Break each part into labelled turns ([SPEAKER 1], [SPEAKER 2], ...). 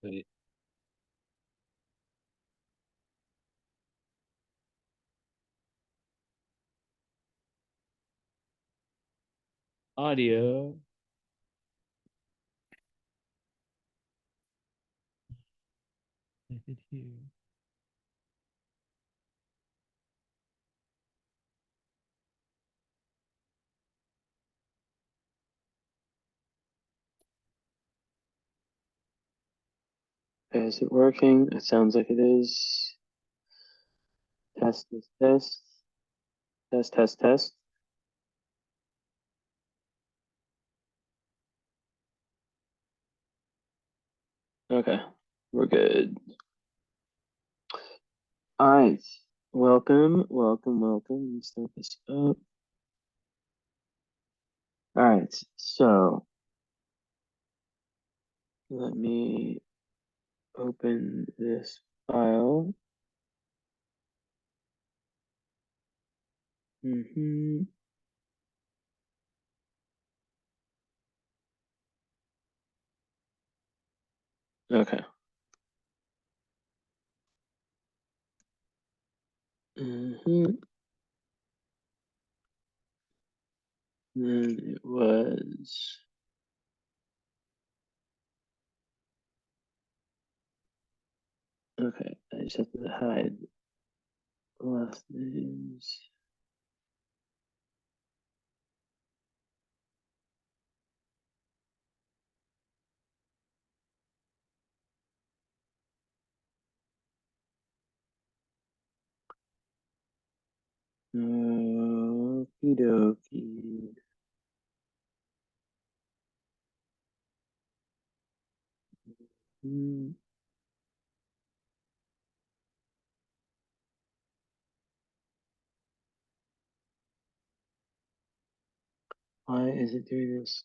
[SPEAKER 1] Wait, audio. I did hear.
[SPEAKER 2] Is it working? It sounds like it is. Test, test, test. Test, test, test. Okay, we're good. All right. Welcome, welcome, welcome. Let me start this up. All right, so let me open this file. Okay. And it was okay. I just have to hide last names. Okie dokie. Hmm. Why is it doing this?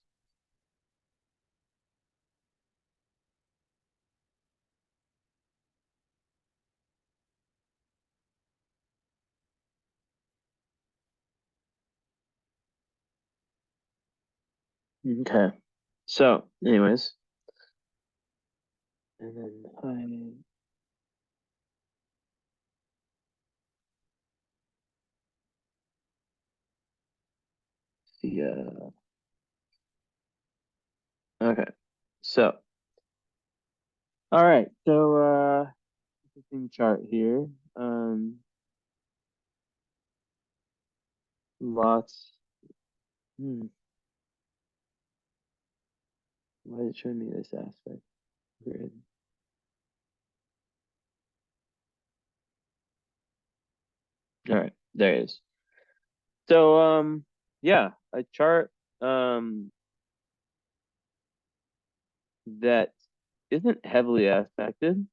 [SPEAKER 2] Okay. So, anyways, and then I see. Okay. So, all right. So, interesting chart here. Lots. Hmm. Why did it show me this aspect? Grid. All right. There it is. So, yeah, a chart, that isn't heavily aspected,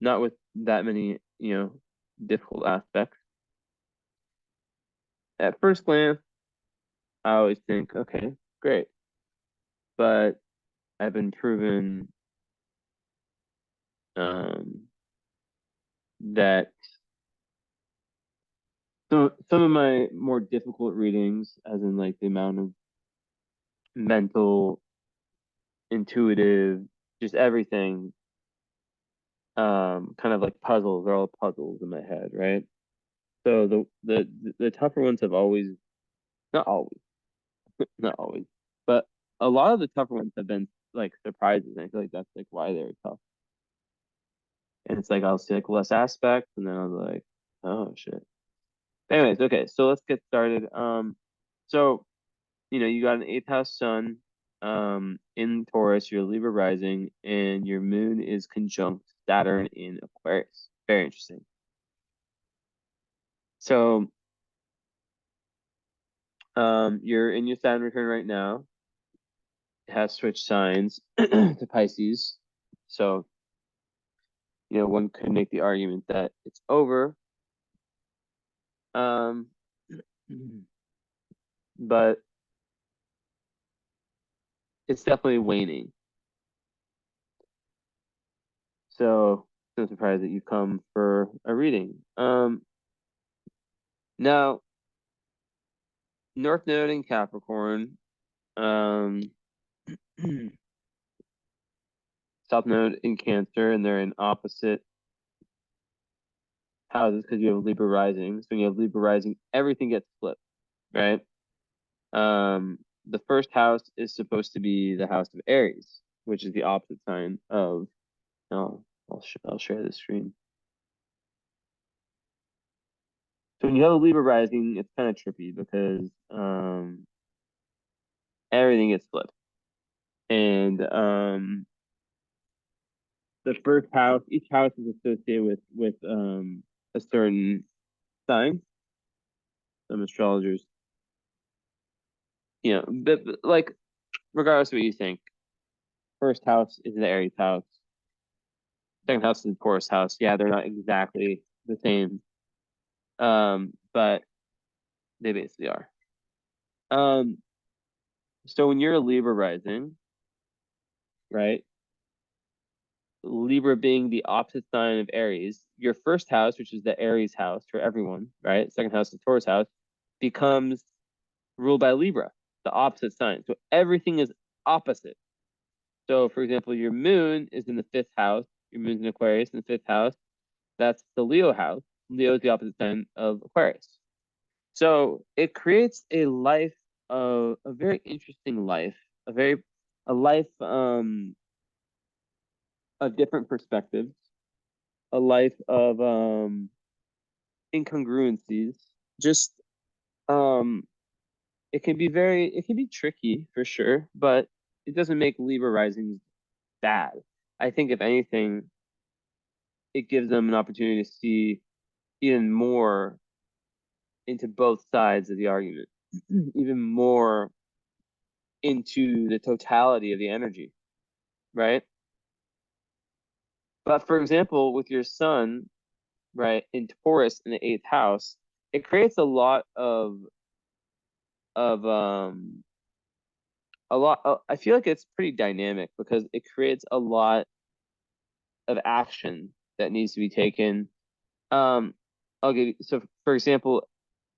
[SPEAKER 2] not with that many, difficult aspects. At first glance, I always think, okay, great. But I've been proven that some of my more difficult readings, as in like the amount of mental, intuitive, just everything, kind of like puzzles, they're all puzzles in my head, right? So the tougher ones have always, not always, not always, but a lot of the tougher ones have been like surprises. And I feel like that's like why they're tough. And it's like I'll see like less aspects, and then I'll be like, oh shit. Anyways, okay, so let's get started. So you got an eighth house sun, in Taurus, your Libra rising, and your moon is conjunct Saturn in Aquarius. Very interesting. So, you're in your Saturn return right now. It has switched signs to Pisces. So, one could make the argument that it's over. Um, but it's definitely waning. So, it's no surprise that you come for a reading. Now, North Node in Capricorn, um, South Node in Cancer, and they're in opposite houses because you have Libra rising. So when you have Libra rising, everything gets flipped, right? Um, the first house is supposed to be the house of Aries, which is the opposite sign of. Oh, I'll share the screen. So when you have a Libra rising, it's kind of trippy because everything gets flipped, and the first house, each house is associated with a certain sign. Some astrologers, but like regardless of what you think, first house is the Aries house, second house is the Taurus house. Yeah, they're not exactly the same, but they basically are. Um, so when you're a Libra rising, right? Libra being the opposite sign of Aries, your first house, which is the Aries house for everyone, right? Second house, the Taurus house, becomes ruled by Libra, the opposite sign. So everything is opposite. So, for example, your moon is in the fifth house. Your moon's in Aquarius in the fifth house. That's the Leo house. Leo is the opposite sign of Aquarius. So it creates a life of a very interesting life, a life of different perspectives, a life of incongruencies. Just um it can be tricky for sure, but it doesn't make Libra risings bad. I think if anything, it gives them an opportunity to see even more into both sides of the argument, even more into the totality of the energy, right? But for example, with your sun, right, in Taurus in the eighth house, it creates of a lot. I feel like it's pretty dynamic because it creates a lot of action that needs to be taken. Um, I'll give you, so for example,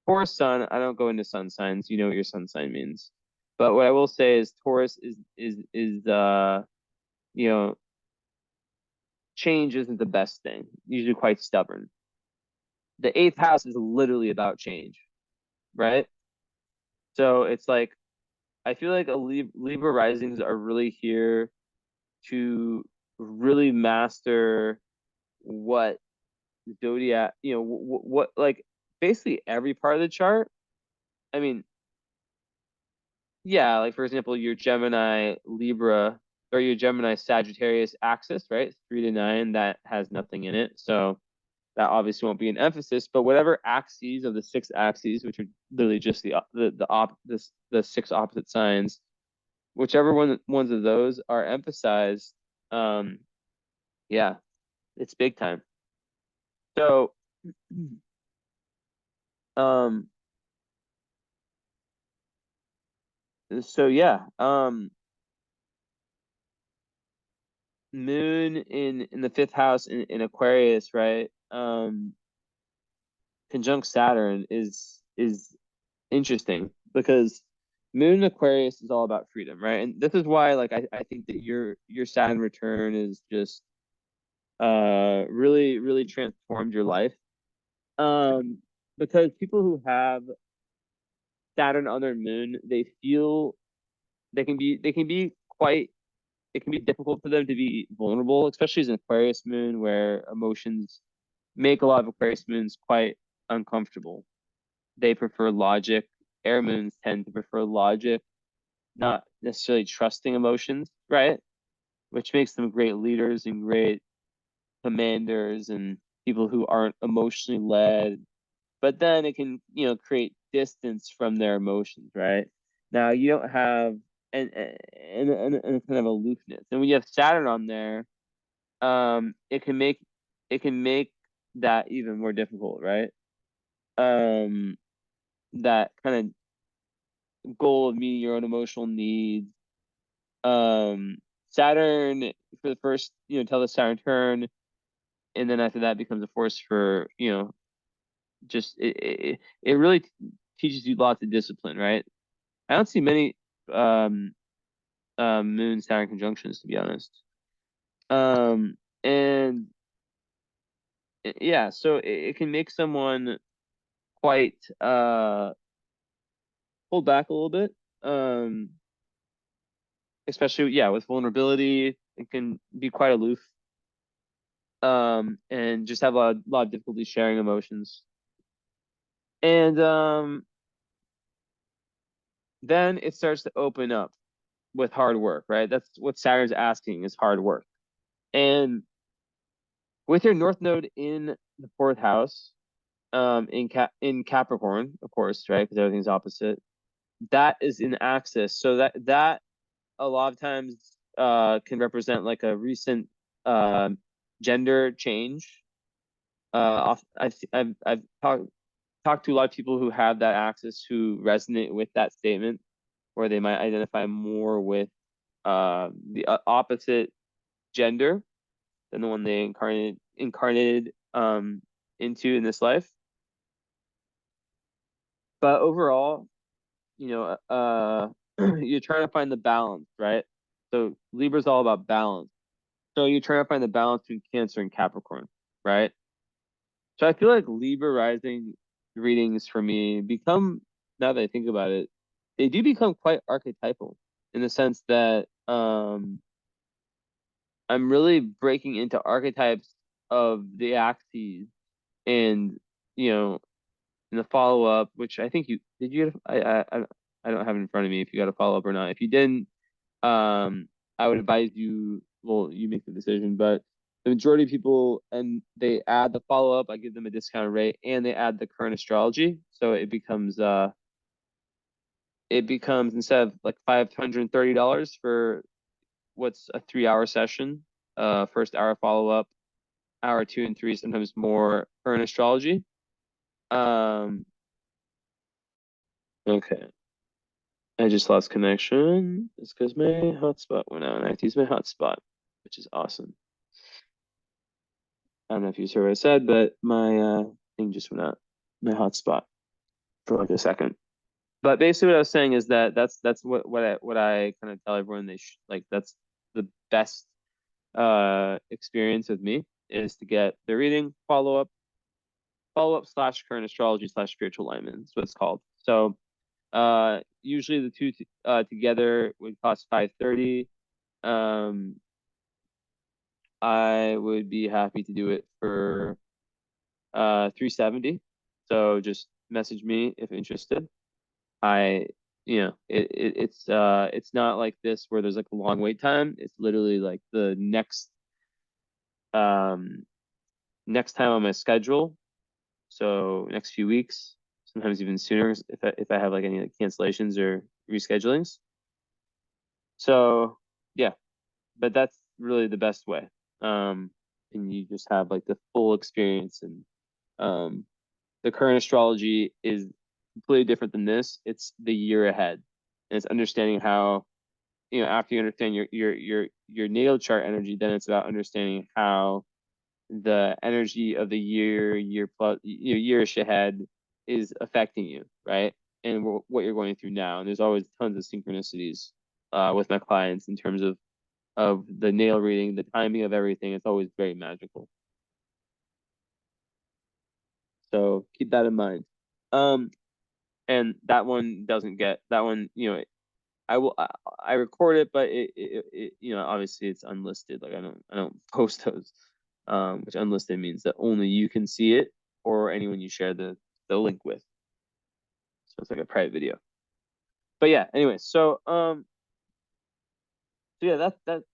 [SPEAKER 2] Taurus sun. I don't go into sun signs. You know what your sun sign means, but what I will say is Taurus is you know change isn't the best thing. Usually quite stubborn. The eighth house is literally about change, right? So it's like I feel like Libra risings are really here to really master what zodiac, what like basically every part of the chart. I mean, yeah, like for example, your Gemini Libra or your Gemini Sagittarius axis, right? 3 to 9, that has nothing in it. So that obviously won't be an emphasis, but whatever axes of the six axes, which are literally just the six opposite signs, whichever ones of those are emphasized, um, yeah, it's big time. So, um, so yeah, Moon in the fifth house in Aquarius, right? Conjunct Saturn is interesting because Moon in Aquarius is all about freedom, right? And this is why, like, I think that your Saturn return is just really really transformed your life. Um, because people who have Saturn on their moon, they feel they can be quite it can be difficult for them to be vulnerable, especially as an Aquarius moon, where emotions make a lot of Aquarius moons quite uncomfortable. They prefer logic. Air moons tend to prefer logic, not necessarily trusting emotions, right? Which makes them great leaders and great commanders and people who aren't emotionally led. But then it can, create distance from their emotions, right? Now you don't have and kind of aloofness. And when you have Saturn on there, it can make that even more difficult, right? Um, that kind of goal of meeting your own emotional needs. Um, Saturn for the first, till the Saturn turn, and then after that becomes a force for, just it really teaches you lots of discipline, right? I don't see many um Moon Saturn conjunctions, to be honest. And yeah, so it can make someone quite pulled back a little bit. Um, Especially yeah, with vulnerability, it can be quite aloof. And just have lot of difficulty sharing emotions. And then it starts to open up with hard work, right? That's what Saturn's asking is hard work. And with your North Node in the fourth house, in Capricorn, of course, right? Because everything's opposite. That is in axis, so that a lot of times can represent like a recent uh, gender change. I've talked to a lot of people who have that axis who resonate with that statement, where they might identify more with the opposite gender than the one they incarnated into in this life. But overall, you know, you're trying to find the balance, right? So Libra's all about balance. So you're trying to find the balance between Cancer and Capricorn, right? So I feel like Libra rising readings for me become, now that I think about it, they do become quite archetypal in the sense that I'm really breaking into archetypes of the axes and you know in the follow up, which I think you did you I don't have it in front of me if you got a follow up or not. If you didn't, I would advise you. Well, you make the decision, but the majority of people and they add the follow up. I give them a discounted rate, and they add the current astrology, so it becomes instead of like $530 for what's a 3 hour session, first hour follow up, hour 2 and 3, sometimes more current astrology. Um, okay. I just lost connection. It's because my hotspot went out and I have to use my hotspot, which is awesome. I don't know if you heard what I said, but my thing just went out, my hotspot for like a second. But basically what I was saying is that that's what I kind of tell everyone like that's the best experience with me is to get the reading, follow up slash current astrology slash spiritual alignment. That's what it's called. So usually the two together would cost 530. Um, I would be happy to do it for 370. So just message me if interested. I it's not like this where there's like a long wait time. It's literally like the um next time on my schedule. So next few weeks, sometimes even sooner if I have like any like cancellations or reschedulings. So yeah, but that's really the best way. And you just have like the full experience and um the current astrology is completely different than this. It's the year ahead. And it's understanding how, after you understand your natal chart energy, then it's about understanding how the energy of the year plus yearish ahead is affecting you, right? And what you're going through now. And there's always tons of synchronicities with my clients in terms of the nail reading, the timing of everything. It's always very magical. So keep that in mind. Um, and that one doesn't get that one. I record it, but obviously it's unlisted. Like I don't post those. Which unlisted means that only you can see it or anyone you share the link with. So it's like a private video. But yeah, anyway, so yeah,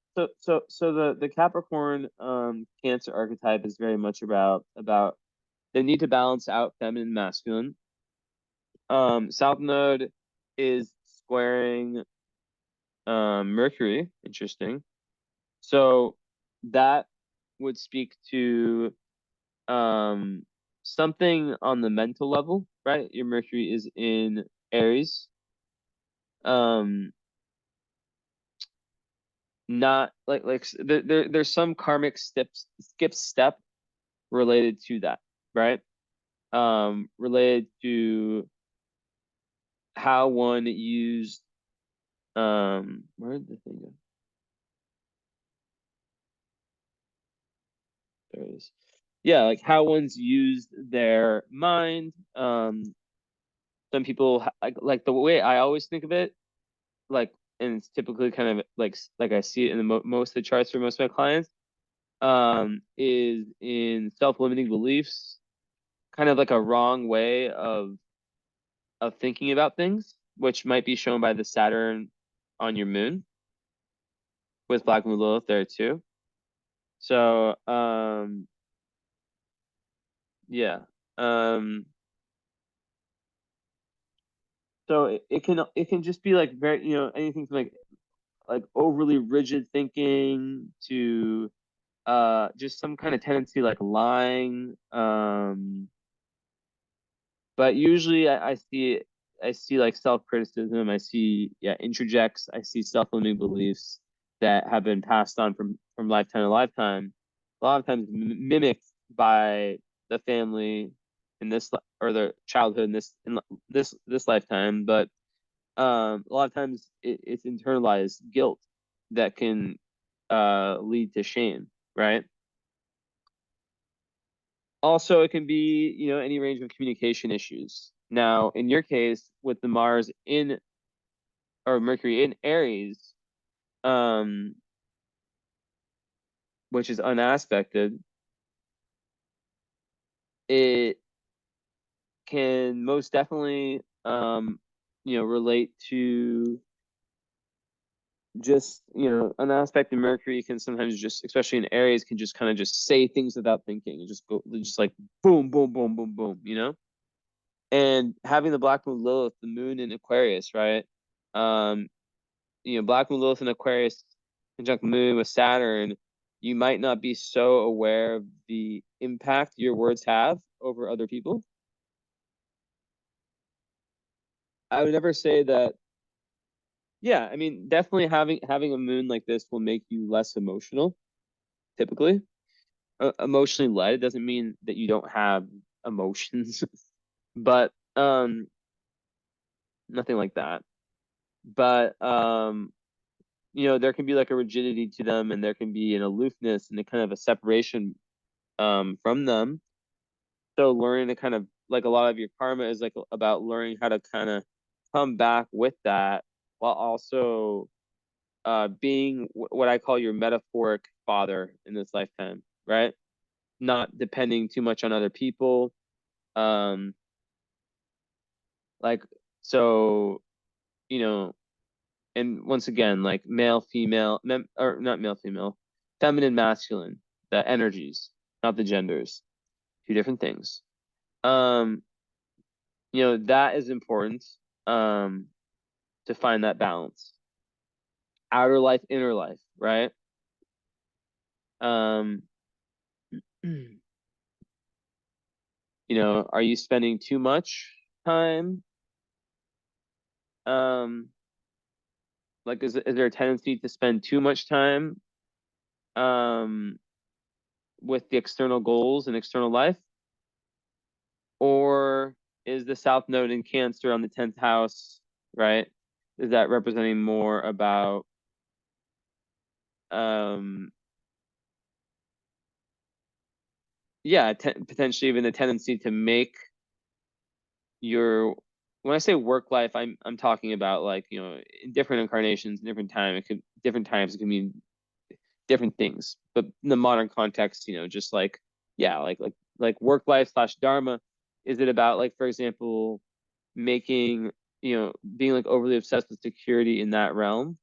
[SPEAKER 2] so the Capricorn Cancer archetype is very much about the need to balance out feminine and masculine. South Node is squaring Mercury. Interesting. So that would speak to um something on the mental level, right? Your Mercury is in Aries. Um, Not there's some karmic skip step related to that, right? Related to how one used where did the thing go? there it is. Yeah, like how one's used their mind. Some people like the way I always think of it, like, and it's typically kind of like I see it in the most of the charts for most of my clients, is in self-limiting beliefs, kind of like a wrong way of thinking about things, which might be shown by the Saturn on your moon with Black Moon Lilith there too. So, yeah. Um, so it can just be like very, anything from like overly rigid thinking to just some kind of tendency like lying. But usually I see like self-criticism, I see, yeah, interjects, I see self-limiting beliefs that have been passed on from lifetime to lifetime, a lot of times mimicked by the family in this or the childhood in this lifetime. But a lot of times it's internalized guilt that can lead to shame, right? Also, it can be, any range of communication issues. Now, in your case, with the Mars in or Mercury in Aries, um, which is unaspected, it can most definitely, relate to just, unaspected Mercury can sometimes just, especially in Aries, can just kind of just say things without thinking and just go, just like boom, boom, boom, boom, boom. And having the Black Moon Lilith, the moon in Aquarius, right? Um, Black Moon Lilith in Aquarius conjunct Moon with Saturn, you might not be so aware of the impact your words have over other people. I would never say that. Yeah, I mean, definitely having a moon like this will make you less emotional, typically. Emotionally led. It doesn't mean that you don't have emotions, but nothing like that. But there can be like a rigidity to them, and there can be an aloofness and a kind of a separation from them. So learning to kind of, like, a lot of your karma is like about learning how to kind of come back with that, while also being what I call your metaphoric father in this lifetime, right? Not depending too much on other people. Um, like, so, you know, and once again, like male, female, or not male, female, feminine, masculine, the energies, not the genders, two different things. Um, that is important, um, to find that balance. Outer life, inner life, right? Um, are you spending too much time? Um, like, is there a tendency to spend too much time um with the external goals and external life? Or is the South Node in Cancer on the 10th house, right? Is that representing more about um yeah, potentially even the tendency to make your, when I say work life, I'm talking about, like, in different incarnations, different times it can mean different things. But in the modern context, just like, yeah, like work life slash dharma, is it about, like, for example, making, being like overly obsessed with security in that realm,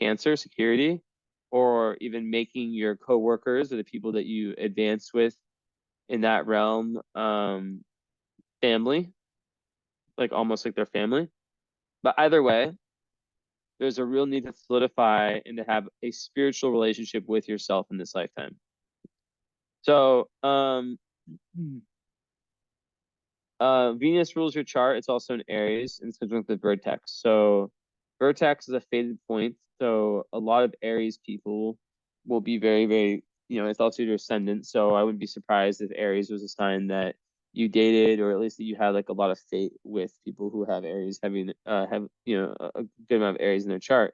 [SPEAKER 2] Cancer security, or even making your coworkers or the people that you advance with in that realm family, like almost like their family. But either way, there's a real need to solidify and to have a spiritual relationship with yourself in this lifetime. So, Venus rules your chart. It's also in Aries, and it's conjunct with Vertex. So Vertex is a fated point. So a lot of Aries people will be very, very, it's also your ascendant. So I wouldn't be surprised if Aries was a sign that you dated, or at least that you had like a lot of fate with people who have Aries, having have a good amount of Aries in their chart.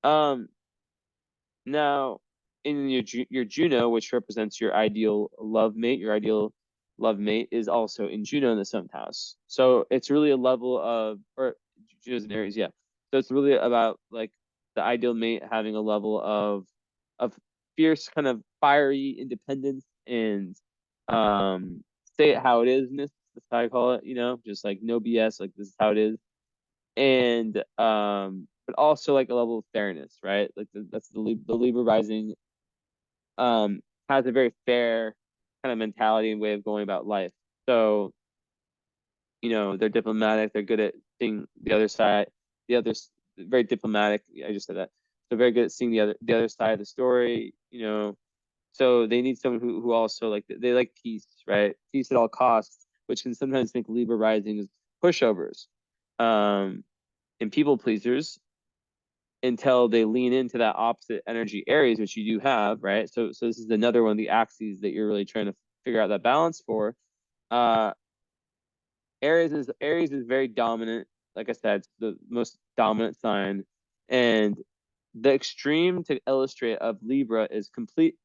[SPEAKER 2] Um Now, in your Juno, which represents your ideal love mate, is also in Juno in the seventh house. So it's really a level of, or Juno's in Aries, yeah. So it's really about like the ideal mate having a level of fierce, kind of fiery independence and say it how it is. That's how I call it. Just like no BS. Like this is how it is, and but also like a level of fairness, right? Like that's the Libra rising um, has a very fair kind of mentality and way of going about life. So, they're diplomatic. They're good at seeing the other side. The others very diplomatic. I just said that. So very good at seeing the other side of the story. So they need someone who also like they like peace, right? Peace at all costs, which can sometimes make Libra rising as pushovers, um, and people pleasers until they lean into that opposite energy Aries, which you do have, right? So this is another one of the axes that you're really trying to figure out that balance for. Uh, Aries is very dominant. Like I said, it's the most dominant sign, and the extreme to illustrate of Libra is complete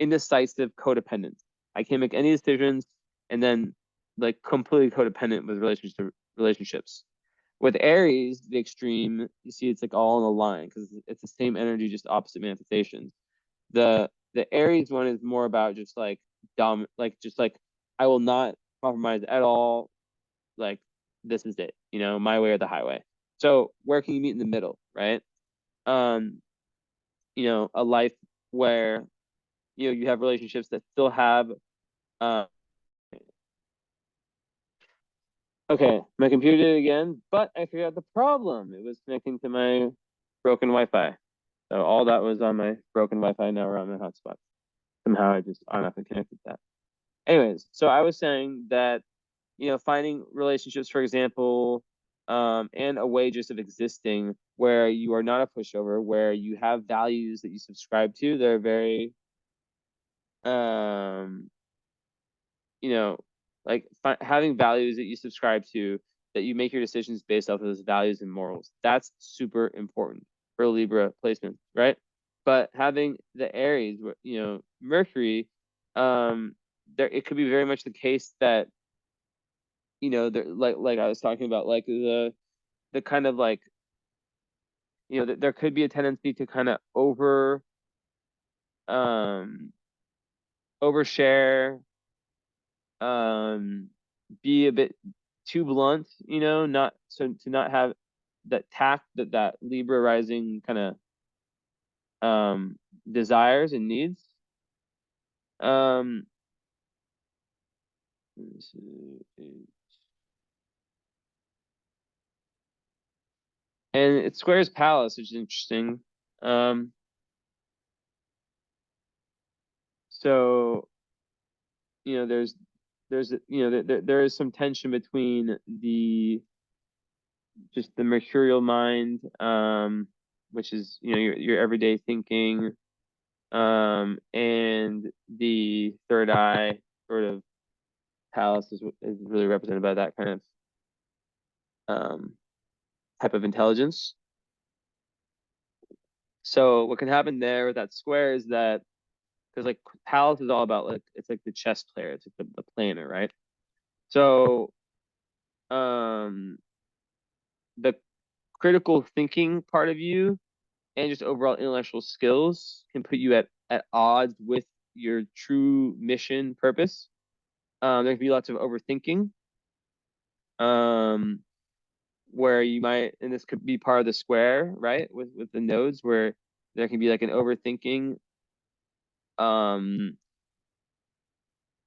[SPEAKER 2] indecisive codependence. I can't make any decisions, and then like completely codependent with relationships. With Aries, the extreme, you see it's like all in a line because it's the same energy, just opposite manifestations. The Aries one is more about just like like just like I will not compromise at all. Like this is it, my way or the highway. So where can you meet in the middle, right? Um, a life where you have relationships that still have uh okay, my computer did it again, but I figured out the problem. It was connecting to my broken Wi-Fi. So all that was on my broken Wi-Fi. Now we're on my hotspot. Somehow I just automatically connected that. Anyways, so I was saying that, finding relationships, for example, and a way just of existing where you are not a pushover, where you have values that you subscribe to, they're very, um, you know, like having values that you subscribe to, that you make your decisions based off of those values and morals. That's super important for Libra placement, right? But having the Aries, Mercury, there it could be very much the case that there, like I was talking about, like the kind of like there could be a tendency to kind of um overshare, um be a bit too blunt, not so to not have that tact that Libra rising kind of desires and needs. Um let me see. And it squares Palace, which is interesting. Um so there's there is some tension between the mercurial mind, which is your everyday thinking, and the third eye sort of Palace is really represented by that kind of um, type of intelligence. So what can happen there with that square is that, because like Palace is all about, like it's like the chess player, it's like the planner, right? So um, the critical thinking part of you and just overall intellectual skills can put you at odds with your true mission purpose. There can be lots of overthinking, um, where you might, and this could be part of the square, right? With the nodes, where there can be like an overthinking, um,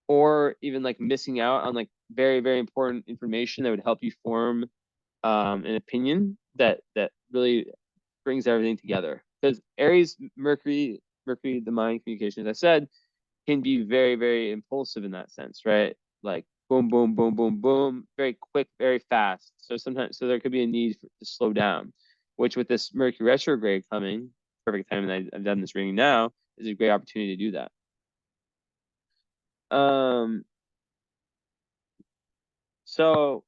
[SPEAKER 2] or even like missing out on like very, very important information that would help you form an opinion that really brings everything together. Because Aries, Mercury, the mind communication, as I said, can be very, very impulsive in that sense, right? Like boom, boom, boom, boom, boom, very quick, very fast. So there could be a need to slow down, which with this Mercury retrograde coming, perfect time, and I've done this reading now, is a great opportunity to do that. Um, so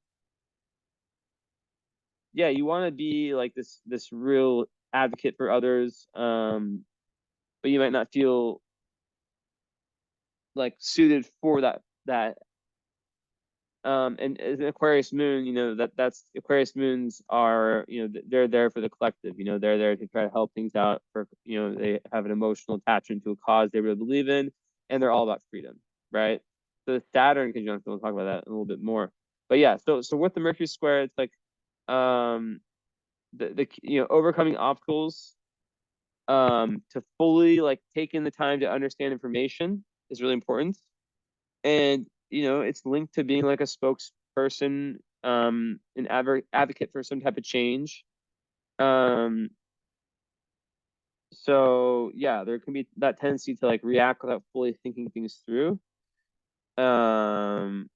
[SPEAKER 2] yeah, you want to be like this real advocate for others. but you might not feel like suited for that. And as an Aquarius moon, that's Aquarius moons are, they're there for the collective. They're there to try to help things out. For they have an emotional attachment to a cause they really believe in, and they're all about freedom, right? So the Saturn conjunction, we'll talk about that a little bit more. But yeah, so with the Mercury square, it's like the overcoming obstacles to fully like take in the time to understand information is really important. And it's linked to being like a spokesperson, an advocate for some type of change. So yeah, there can be that tendency to like react without fully thinking things through. um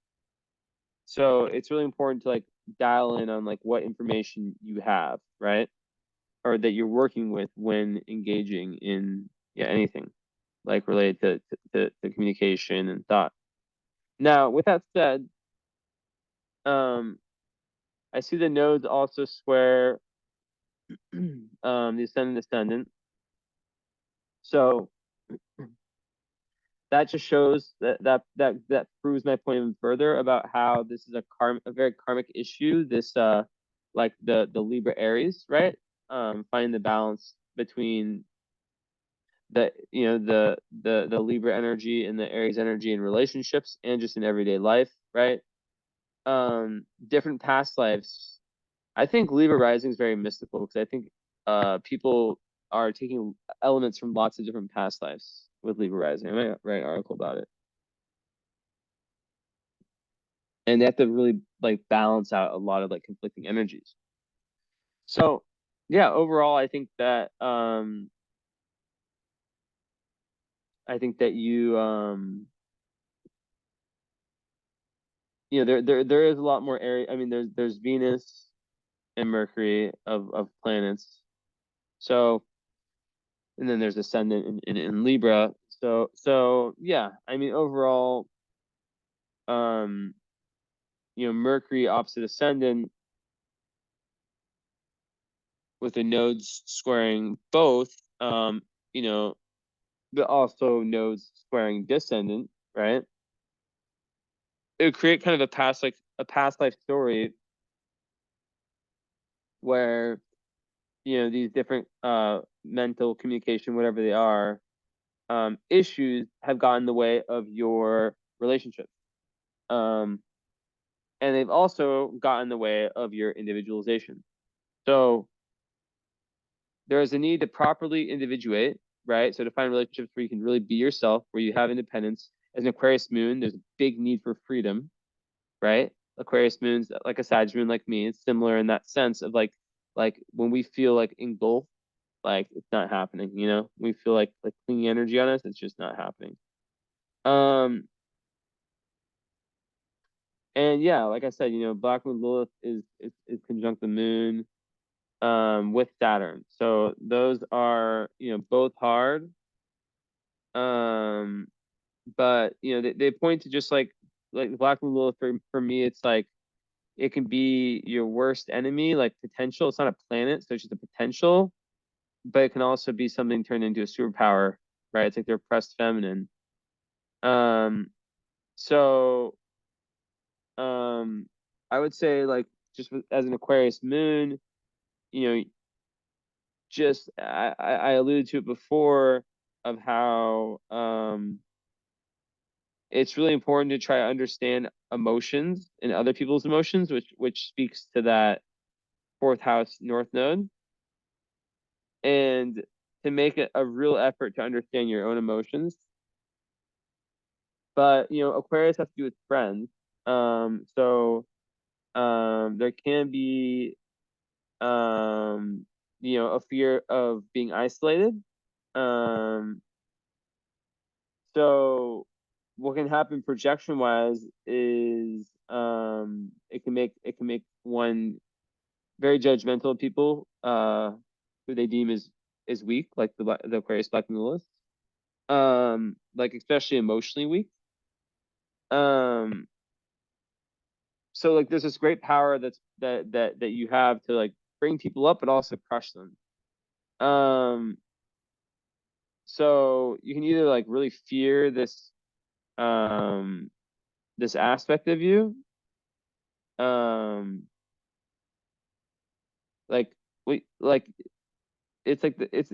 [SPEAKER 2] so it's really important to like dial in on like what information you have, right? Or that you're working with when engaging in anything like related to communication and thought. Now, with that said, I see the nodes also square the ascendant. So that just shows that proves my point even further about how this is a very karmic issue. This like the Libra Aries, right? Finding the balance between the Libra energy and the Aries energy in relationships and just in everyday life, right? Different past lives. I think Libra rising is very mystical because I think people are taking elements from lots of different past lives with Libra rising. I might write an article about it. And they have to really like balance out a lot of like conflicting energies. So yeah, overall I think that there is a lot more area. I mean, there's Venus and Mercury of planets. So, and then there's ascendant in Libra. So yeah, I mean overall, um, Mercury opposite ascendant with the nodes squaring both, you know, but also nodes squaring descendant, right? It would create kind of a past life story where these different mental communication, whatever they are, issues have gotten in the way of your relationship. And they've also gotten in the way of your individualization. So there is a need to properly individuate, right? So to find relationships where you can really be yourself, where you have independence. As an Aquarius moon, there's a big need for freedom, right? Aquarius moon's like a Sag moon, like me. It's similar in that sense of like when we feel like engulfed, like it's not happening. We feel like clinging energy on us. It's just not happening. Um, and yeah, like I said, Black Moon Lilith is conjunct the moon with Saturn. So those are both hard. Um, but they point to just like Black Moon Lilith for me, it's like it can be your worst enemy, like potential. It's not a planet, so it's just a potential, but it can also be something turned into a superpower, right? It's like their oppressed feminine. Um, so I would say like just as an Aquarius moon, you know, just I alluded to it before of how it's really important to try to understand emotions and other people's emotions, which speaks to that fourth house north node, and to make it a real effort to understand your own emotions. But Aquarius has to do with friends. So there can be a fear of being isolated. Um, so what can happen projection wise is it can make one very judgmental of people who they deem as weak, like the Aquarius Black Lilith. Like especially emotionally weak. Um, so like there's this great power that you have to like bring people up but also crush them. Um, So you can either like really fear this aspect of you, um, like like it's like it's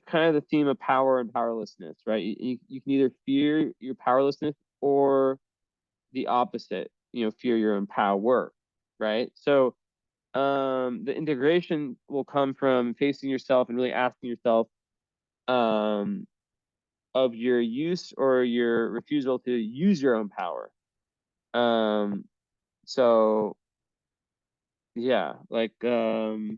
[SPEAKER 2] kind of the theme of power and powerlessness, right? You can either fear your powerlessness or the opposite, fear your own power, right? So the integration will come from facing yourself and really asking yourself um of your use or your refusal to use your own power. So yeah, like it's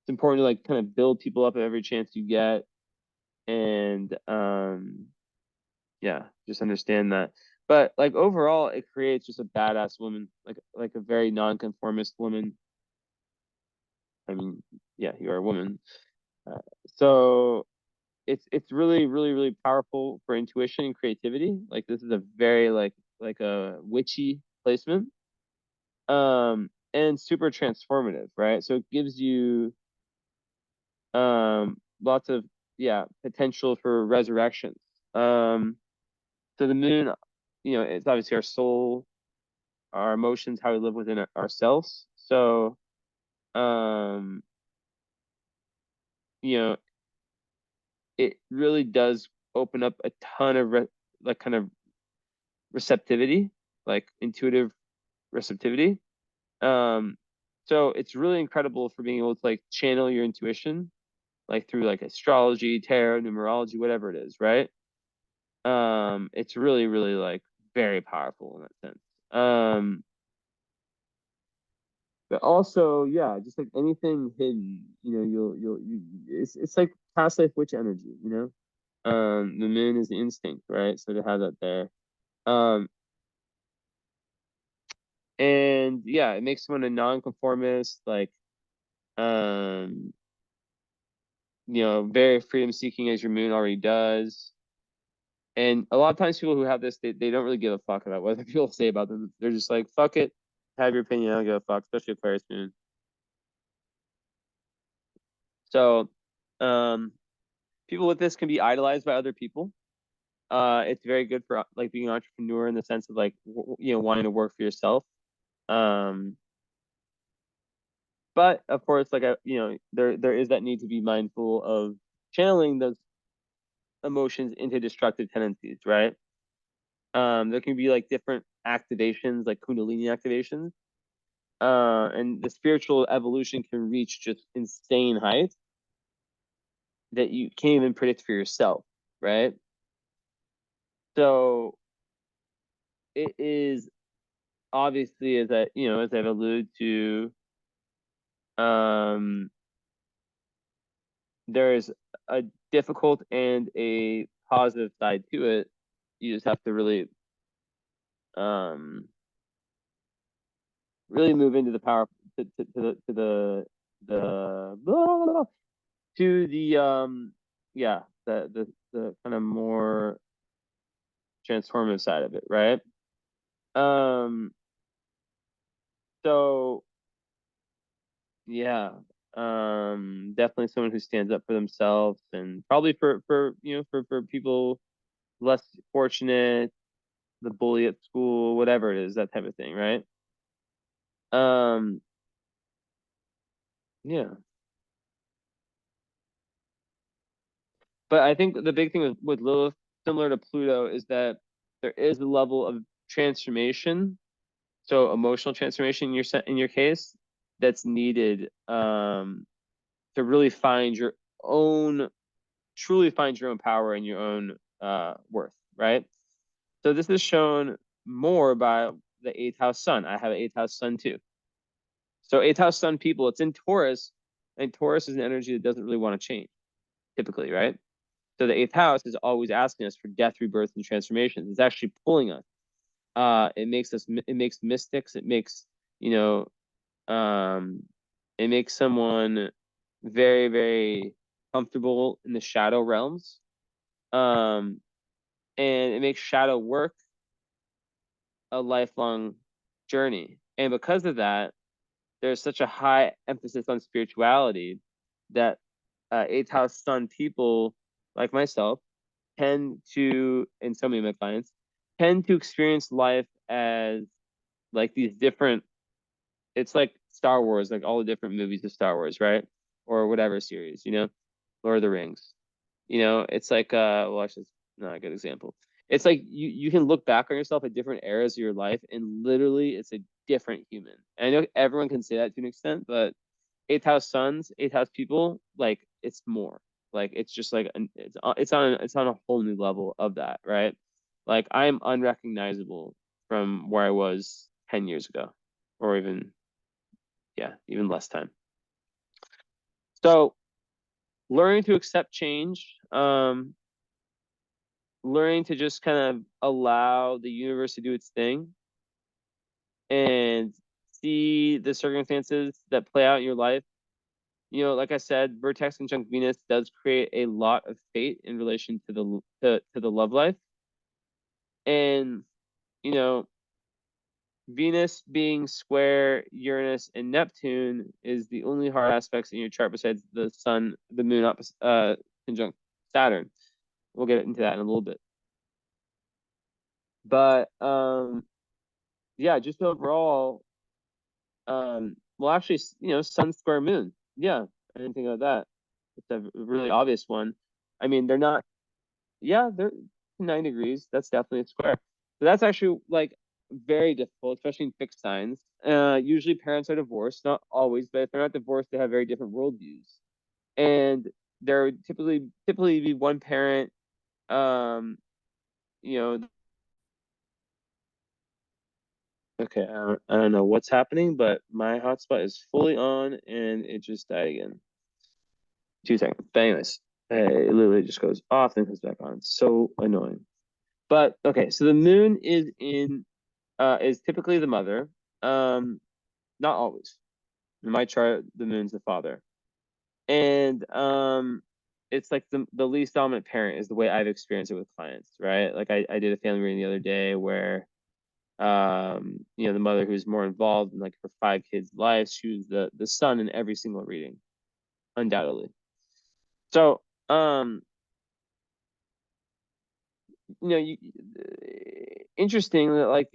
[SPEAKER 2] important to like kind of build people up at every chance you get, and yeah, just understand that. But like overall, it creates just a badass woman, like a very nonconformist woman. I mean, yeah, you are a woman. Uh, so it's really really really powerful for intuition and creativity. Like this is a very like a witchy placement, and super transformative, right? So it gives you lots of, yeah, potential for resurrections. So the moon, it's obviously our soul, our emotions, how we live within ourselves. So um you know it really does open up a ton of like kind of receptivity, like intuitive receptivity. Um, so it's really incredible for being able to like channel your intuition, like through like astrology, tarot, numerology, whatever it is, right? It's really, really like very powerful in that sense. But also, yeah, just like anything hidden, it's like past life witch energy, the moon is the instinct, right? So to have that there. Um, and yeah, it makes someone a nonconformist, like um, very freedom seeking as your moon already does. And a lot of times people who have this, they don't really give a fuck about what people say about them. They're just like, fuck it, have your opinion, I don't give a fuck, especially Aquarius moon. So people with this can be idolized by other people. It's very good for like being an entrepreneur in the sense of like wanting to work for yourself. Um, but of course, like there is that need to be mindful of channeling those emotions into destructive tendencies, right? There can be like different activations, like Kundalini activations, and the spiritual evolution can reach just insane heights that you can't even predict for yourself, right? So it is obviously, as I've alluded to, um, there is a difficult and a positive side to it. You just have to um, really move into the power the blah, blah, blah, to the yeah, the kind of more transformative side of it, right? Um, so yeah, definitely someone who stands up for themselves, and probably for people less fortunate, the bully at school, whatever it is, that type of thing, right? Um, yeah. But I think the big thing with Lilith, similar to Pluto, is that there is a level of transformation, so emotional transformation in your case, that's needed to really find your own, truly find your own power and your own worth, right? So this is shown more by the eighth house sun. I have an eighth house sun too. So eighth house sun people, it's in Taurus, and Taurus is an energy that doesn't really want to change typically, right? So the eighth house is always asking us for death, rebirth, and transformations. It's actually pulling us. It makes mystics. It makes, you know, um, it makes someone very, very comfortable in the shadow realms. Um, and it makes shadow work a lifelong journey. And because of that, there's such a high emphasis on spirituality that eighth house sun people like myself tend to, and so many of my clients tend to experience life as like these different, it's like Star Wars, like all the different movies of Star Wars, right? Or whatever series, Lord of the Rings. It's like well, actually it's not a good example. It's like you can look back on yourself at different eras of your life and literally it's a different human. And I know everyone can say that to an extent, but eighth house suns, eighth house people, like it's more. Like it's just like it's on a whole new level of that, right? Like I'm unrecognizable from where I was 10 years ago, or even, yeah, even less time. So learning to accept change, learning to just kind of allow the universe to do its thing and see the circumstances that play out in your life. Like I said, vertex conjunct Venus does create a lot of fate in relation to the love life. And you know, Venus being square Uranus and Neptune is the only hard aspects in your chart besides the sun, the moon opposite, conjunct Saturn. We'll get into that in a little bit. But yeah, just overall, well, actually, sun square moon. Yeah, I didn't think of that. It's a really obvious one. I mean, they're not. Yeah, they're 9 degrees. That's definitely a square. So that's actually like very difficult, especially in fixed signs. Usually parents are divorced, not always, but if they're not divorced, they have very different worldviews. And there would typically be one parent, um, you know, okay, I don't know what's happening, but my hotspot is fully on and it just died again. 2 seconds. But anyways, it literally just goes off and comes back on. So annoying. But okay, so the moon is typically the mother. Not always. In my chart, the moon's the father. And it's like the least dominant parent is the way I've experienced it with clients, right? Like I did a family reading the other day where the mother who's more involved in like her 5 kids' lives, she was the son in every single reading, undoubtedly. So interesting that like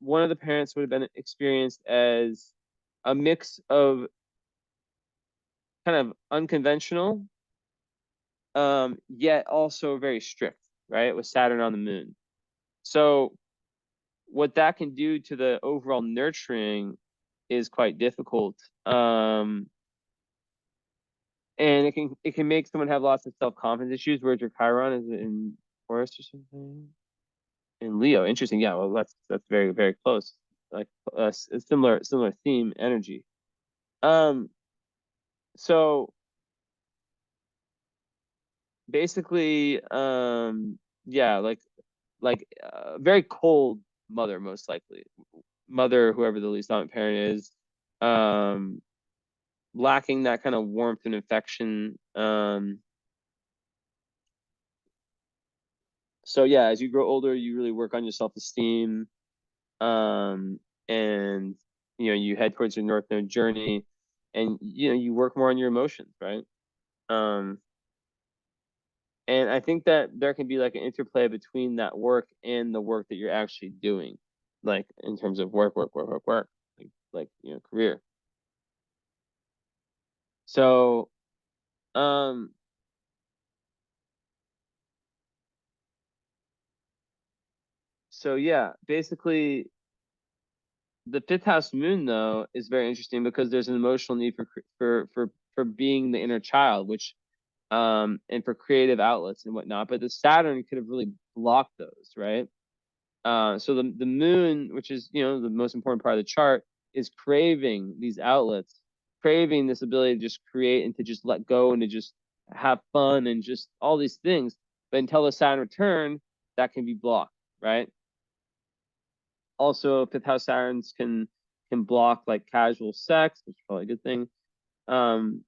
[SPEAKER 2] one of the parents would have been experienced as a mix of kind of unconventional, yet also very strict, right? With Saturn on the moon. So what that can do to the overall nurturing is quite difficult. And it can make someone have lots of self-confidence issues, whereas your Chiron is in Taurus or something. In Leo, interesting. Yeah, well, that's very very close. Like a similar theme energy. Um, so basically, yeah, like very cold mother, most likely mother, whoever the least dominant parent is, um, lacking that kind of warmth and affection. So yeah, as you grow older, you really work on your self-esteem, and you head towards your North Node journey, and you work more on your emotions, right? Um, and I think that there can be like an interplay between that work and the work that you're actually doing, like in terms of work, like career. So, um, yeah, basically the fifth house moon though is very interesting because there's an emotional need for being the inner child, which and for creative outlets and whatnot. But the Saturn could have really blocked those, right? So the moon, which is the most important part of the chart, is craving these outlets, craving this ability to just create and to just let go and to just have fun and just all these things. But until the Saturn return, that can be blocked, right? Also, fifth house Saturns can block like casual sex, which is probably a good thing. Um,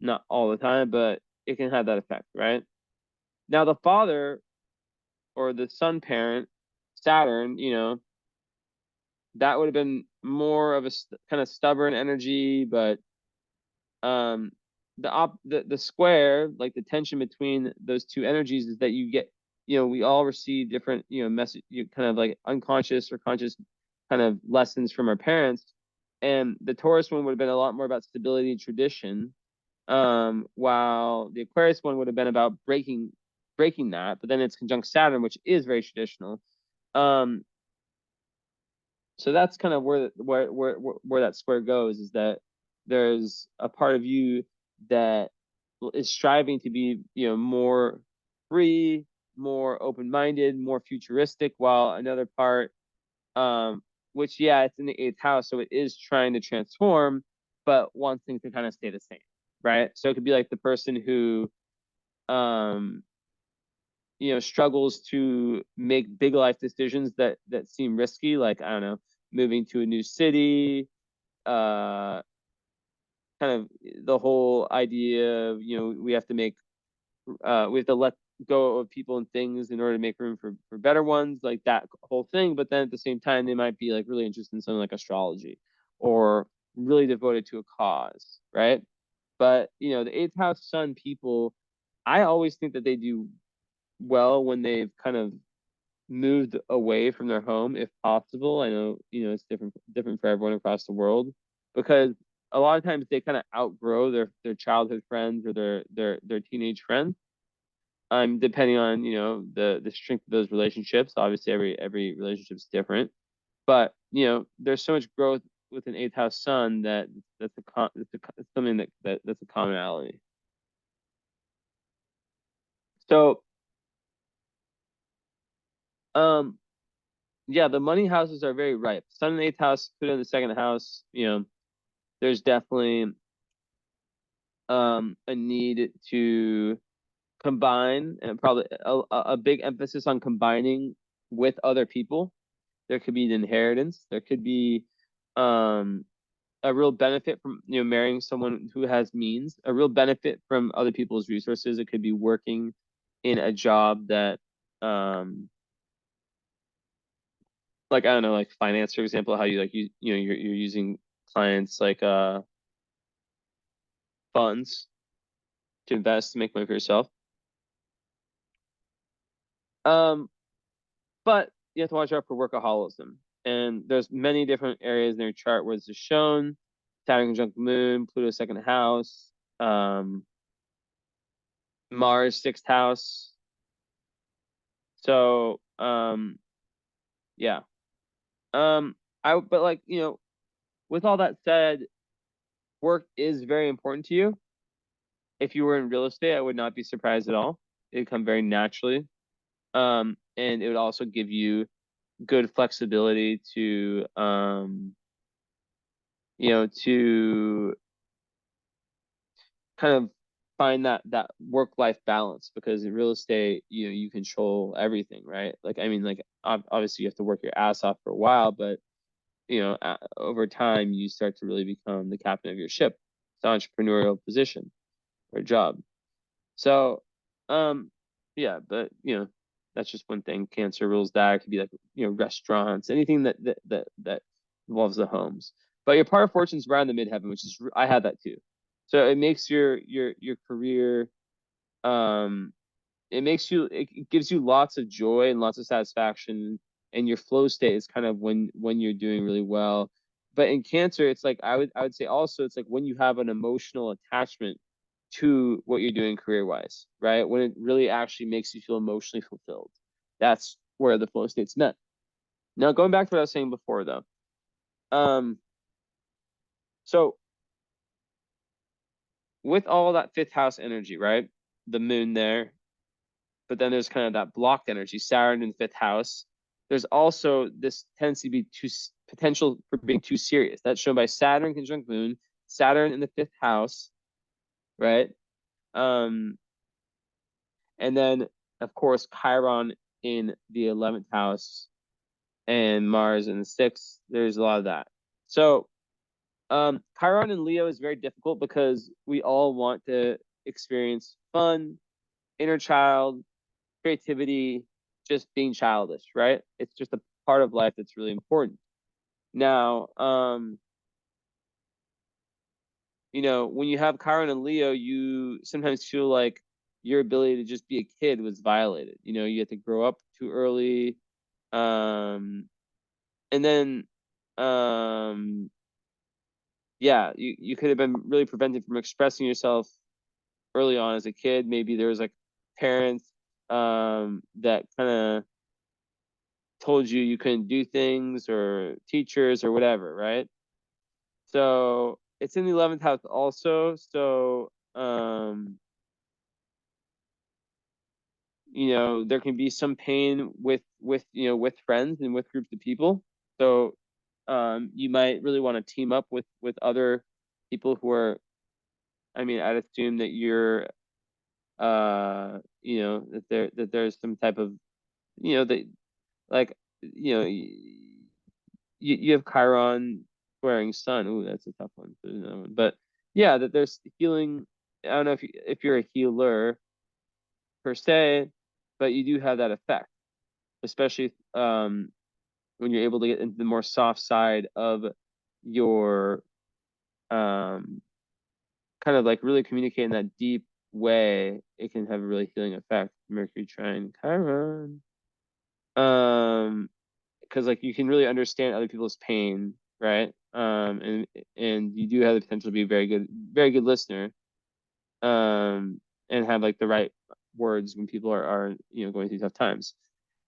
[SPEAKER 2] not all the time, but it can have that effect, right? Now the father or the sun parent, Saturn, that would have been more of a kind of stubborn energy, but um, the square, like the tension between those two energies, is that you get, we all receive different, message, kind of like unconscious or conscious kind of lessons from our parents. And the Taurus one would have been a lot more about stability and tradition, while the Aquarius one would have been about breaking that. But then it's conjunct Saturn, which is very traditional. Um, so that's kind of where that square goes, is that there's a part of you that is striving to be, more free, more open-minded, more futuristic, while another part, which, yeah, it's in the eighth house, so it is trying to transform, but wants things to kind of stay the same, right? So it could be like the person who, um struggles to make big life decisions that seem risky, like, I don't know, moving to a new city, uh kind of the whole idea of, we have to let go of people and things in order to make room for better ones, like that whole thing. But then at the same time, they might be like really interested in something like astrology, or really devoted to a cause, right? But the eighth house sun people, I always think that they do well when they've kind of moved away from their home, if possible. I know, it's different for everyone across the world, because a lot of times they kind of outgrow their childhood friends or their teenage friends. Depending on, the strength of those relationships. Obviously, every relationship is different, but there's so much growth with an eighth house sun that's something that's a commonality. So, um, yeah, the money houses are very ripe. Sun in the eighth house, put in the second house. There's definitely a need to combine, and probably a big emphasis on combining with other people. There could be an inheritance. There could be um a real benefit from, marrying someone who has means, a real benefit from other people's resources. It could be working in a job that, like, I don't know, like finance, for example, how you, like, you're using clients, like, funds to invest, to make money for yourself. Um, but you have to watch out for workaholism. And there's many different areas in your chart where this is shown. Saturn conjunct Moon, Pluto second house, Mars sixth house. So, yeah. But, like, with all that said, work is very important to you. If you were in real estate, I would not be surprised at all. It'd come very naturally. And it would also give you good flexibility to, to kind of find that work life balance, because in real estate, you control everything, right? Like, I mean, like, obviously you have to work your ass off for a while, but over time you start to really become the captain of your ship. It's an entrepreneurial position or job. So, yeah, but that's just one thing. Cancer rules that. It could be like, restaurants, anything that involves the homes. But your part of fortune's around the midheaven, which is, I had that too. So it makes your career, um it gives you lots of joy and lots of satisfaction, and your flow state is kind of when you're doing really well. But in Cancer, it's like, I would say also, it's like when you have an emotional attachment to what you're doing career wise, right? When it really actually makes you feel emotionally fulfilled. That's where the flow state's met. Now, going back to what I was saying before, though. Um, so with all that fifth house energy, right? The moon there, but then there's kind of that blocked energy, Saturn in fifth house. There's also this tendency to be too potential for being too serious. That's shown by Saturn conjunct Moon, Saturn in the fifth house, right? Um, and then, of course, Chiron in the 11th house, and Mars in the sixth. There's a lot of that. So, Chiron in Leo is very difficult, because we all want to experience fun, inner child, creativity, just being childish, right? It's just a part of life that's really important. Now, when you have Chiron and Leo, you sometimes feel like your ability to just be a kid was violated. You have to grow up too early. Um, and then, yeah, you could have been really prevented from expressing yourself early on as a kid. Maybe there was like parents that kind of told you couldn't do things, or teachers or whatever, right? So it's in the 11th house also. So there can be some pain with friends and with groups of people. So you might really want to team up with other people who are, I mean, I'd assume that you're that there's some type of, that, like, you have Chiron squaring Sun. Ooh, that's a tough one. There's another one. But yeah, that there's healing. I don't know if you're a healer per se, but you do have that effect, especially when you're able to get into the more soft side of your kind of like really communicate in that deep way. It can have a really healing effect. Mercury trine Chiron. Because like you can really understand other people's pain, right? And you do have the potential to be a very good listener. And have like the right words when people are going through tough times.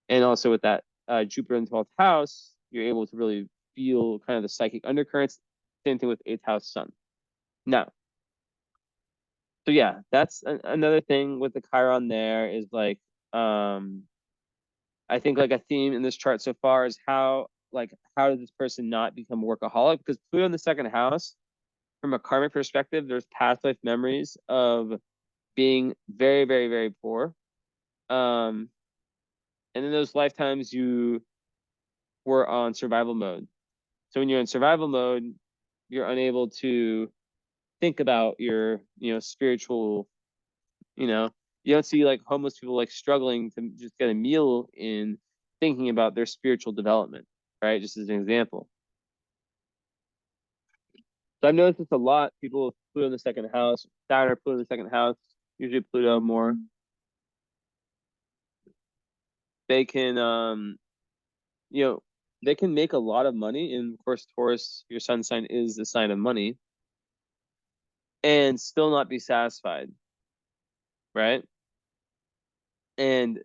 [SPEAKER 2] And also with that Jupiter in the 12th house, you're able to really feel kind of the psychic undercurrents. Same thing with 8th house Sun. Now, so yeah, that's another thing with the Chiron. There is like, I think like a theme in this chart so far is how does this person not become a workaholic? Because Pluto in the second house, from a karmic perspective, there's past life memories of being very, very, very poor. Um, and in those lifetimes, you were on survival mode. So when you're in survival mode, you're unable to think about your, spiritual, you know, you don't see like homeless people like struggling to just get a meal in thinking about their spiritual development, right? Just as an example. So I've noticed this a lot. People with Pluto in the second house, Saturn or Pluto in the second house, usually Pluto more. They can, you know, they can make a lot of money. And of course, Taurus, your sun sign, is the sign of money, and still not be satisfied, right? And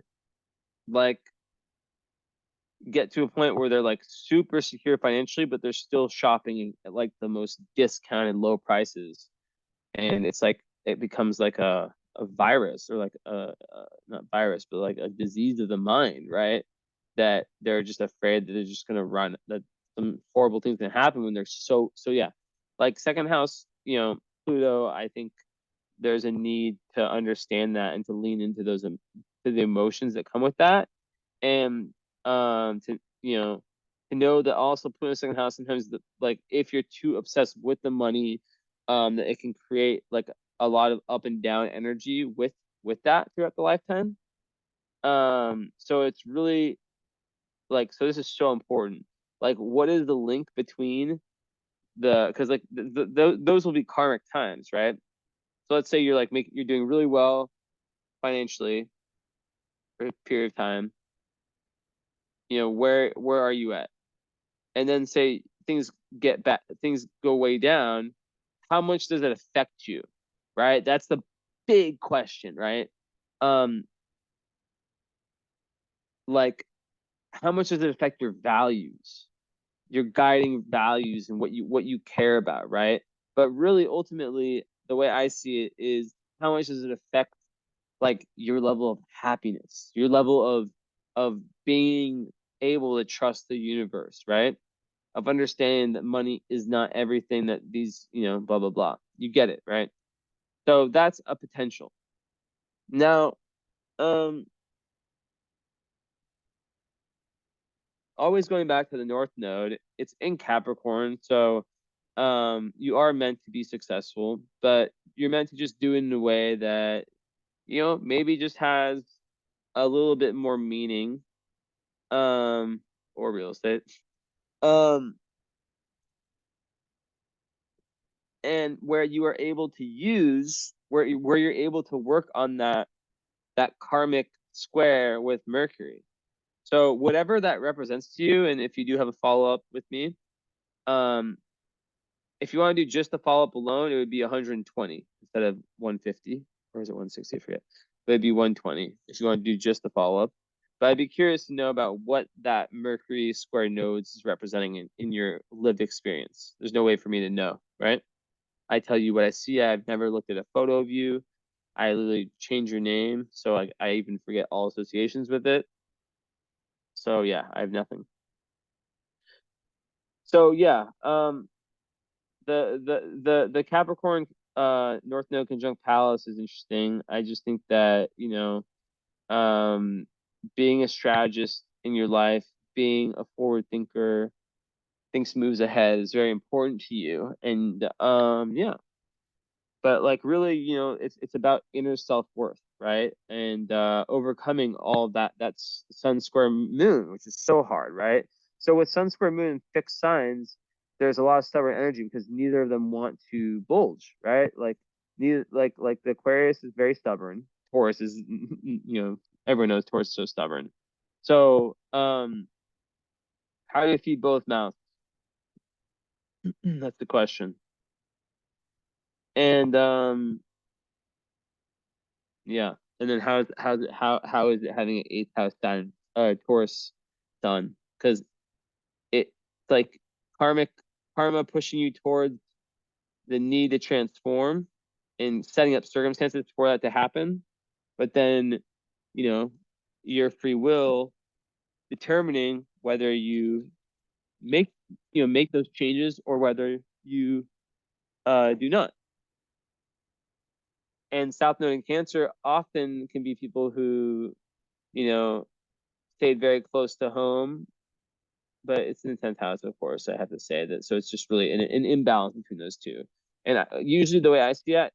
[SPEAKER 2] like get to a point where they're like super secure financially, but they're still shopping at like the most discounted low prices. And it's like it becomes like a virus, or like not virus, but like a disease of the mind, right? That they're just afraid that they're just gonna run, that some horrible things can happen when they're so yeah. Like second house, Pluto, I think there's a need to understand that and to lean into those to the emotions that come with that. And to know that also Pluto in the second house, sometimes like if you're too obsessed with the money, that it can create like a lot of up and down energy with that throughout the lifetime. So it's really like, so this is so important. Like, what is the link between because like those will be karmic times, right? So let's say you're like you're doing really well financially for a period of time. Where are you at? And then say things get back, things go way down. How much does it affect you, right? That's the big question, right? Um, like, how much does it affect your values, your guiding values, and what you care about, right? But really, ultimately, the way I see it is, how much does it affect like your level of happiness, your level of being able to trust the universe, right? Of understanding that money is not everything, that these, blah blah blah. You get it, right? So that's a potential. Now, um, always going back to the North Node, it's in Capricorn, so you are meant to be successful, but you're meant to just do it in a way that, maybe just has a little bit more meaning, um, or real estate. Um, and where you are able to use where you're able to work on that karmic square with Mercury. So whatever that represents to you, and if you do have a follow up with me, um, if you want to do just the follow up alone, it would be 120 instead of 150, or is it 160? I forget. But it'd be 120 if you want to do just the follow up. But I'd be curious to know about what that Mercury square nodes is representing in your lived experience. There's no way for me to know, right? I tell you what I see. I've never looked at a photo of you. I literally change your name, so I even forget all associations with it. So yeah, I have nothing. So yeah, the Capricorn North Node conjunct Pallas is interesting. I just think that, being a strategist in your life, being a forward thinker, thinks moves ahead is very important to you. And yeah, but like really, it's about inner self-worth, right? And overcoming all of that's sun square moon, which is so hard, right? So with sun square moon and fixed signs, there's a lot of stubborn energy because neither of them want to bulge, right? Like neither like the Aquarius is very stubborn. Taurus is everyone knows Taurus is so stubborn. So how do you feed both mouths? That's the question. And yeah. And then how is it having an eighth house sign, Taurus sun? Because it's like karmic karma pushing you towards the need to transform and setting up circumstances for that to happen. But then, you know, your free will determining whether you make make those changes or whether you do not. And South Node in Cancer often can be people who, you know, stayed very close to home, but it's in the 10th house, of course. I have to say that. So it's just really an imbalance between those two. And usually the way I see that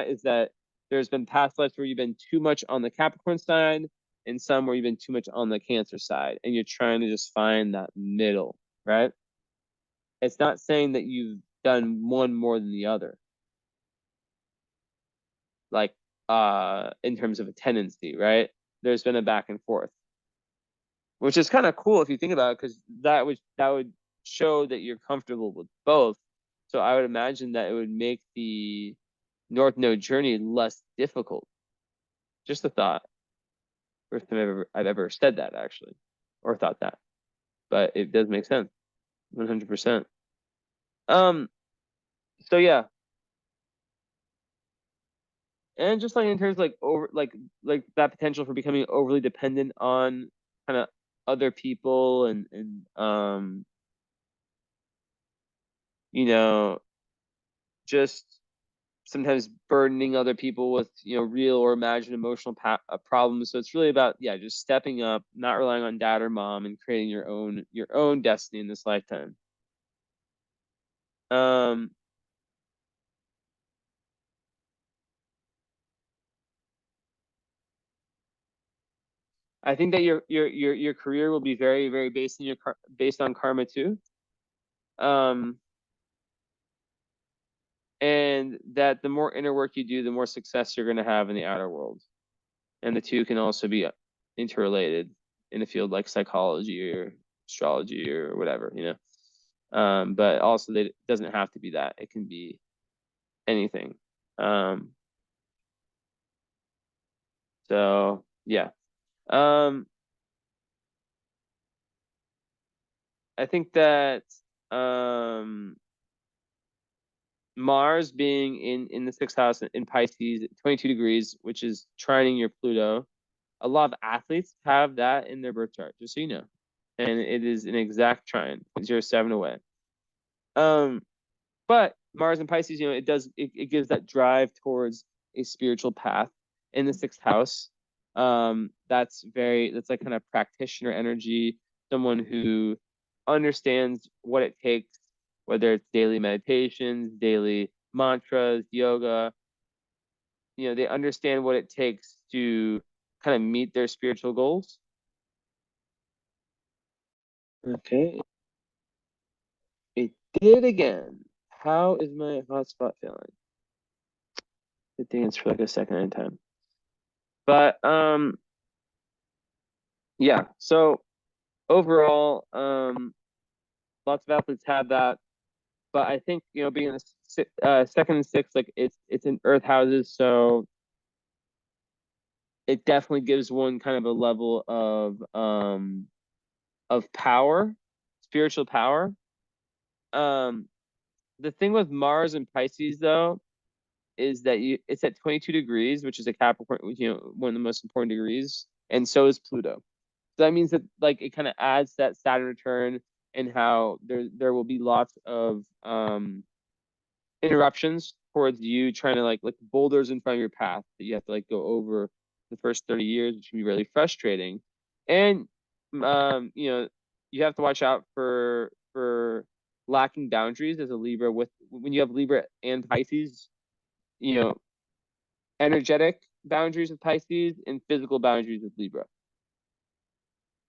[SPEAKER 2] is that there's been past lives where you've been too much on the Capricorn side and some where you've been too much on the Cancer side. And you're trying to just find that middle, right? It's not saying that you've done one more than the other, like in terms of a tendency, right? There's been a back and forth, which is kind of cool if you think about it, because that would show that you're comfortable with both. So I would imagine that it would make the North Node journey less difficult. Just a thought. First time I've ever said that actually, or thought that, but it does make sense, 100%. Um. So yeah, and just like in terms of like over like that potential for becoming overly dependent on kind of other people and you know just sometimes burdening other people with real or imagined emotional problems. So it's really about just stepping up, not relying on dad or mom, and creating your own destiny in this lifetime. um I think that your career will be very very based on karma too. um and that the more inner work you do, the more success you're going to have in the outer world. And the two can also be interrelated in a field like psychology or astrology or whatever. But also it doesn't have to be that. It can be anything. Um, so yeah. Um, I think that um, Mars being in the sixth house in Pisces, 22 degrees, which is trining your Pluto. A lot of athletes have that in their birth chart, just so you know. And it is an exact trine, 0.07 away. Um, But Mars and Pisces, it gives that drive towards a spiritual path in the sixth house. That's like kind of practitioner energy, someone who understands what it takes, whether it's daily meditations, daily mantras, yoga. They understand what it takes to kind of meet their spiritual goals. Okay, it did again. How is my hotspot failing? I think it's for like a second in time. But yeah. So overall, lots of athletes have that. But I think being a second and sixth, like it's in earth houses, so it definitely gives one kind of a level of power, spiritual power. Um, the thing with Mars and Pisces though is that it's at 22 degrees, which is a Capricorn, one of the most important degrees, and so is Pluto. So that means that like it kind of adds that Saturn return and how there will be lots of interruptions towards you trying to like boulders in front of your path that you have to like go over the first 30 years, which can be really frustrating. And you have to watch out for lacking boundaries as a Libra with when you have Libra and Pisces, you know, energetic boundaries with Pisces and physical boundaries with Libra,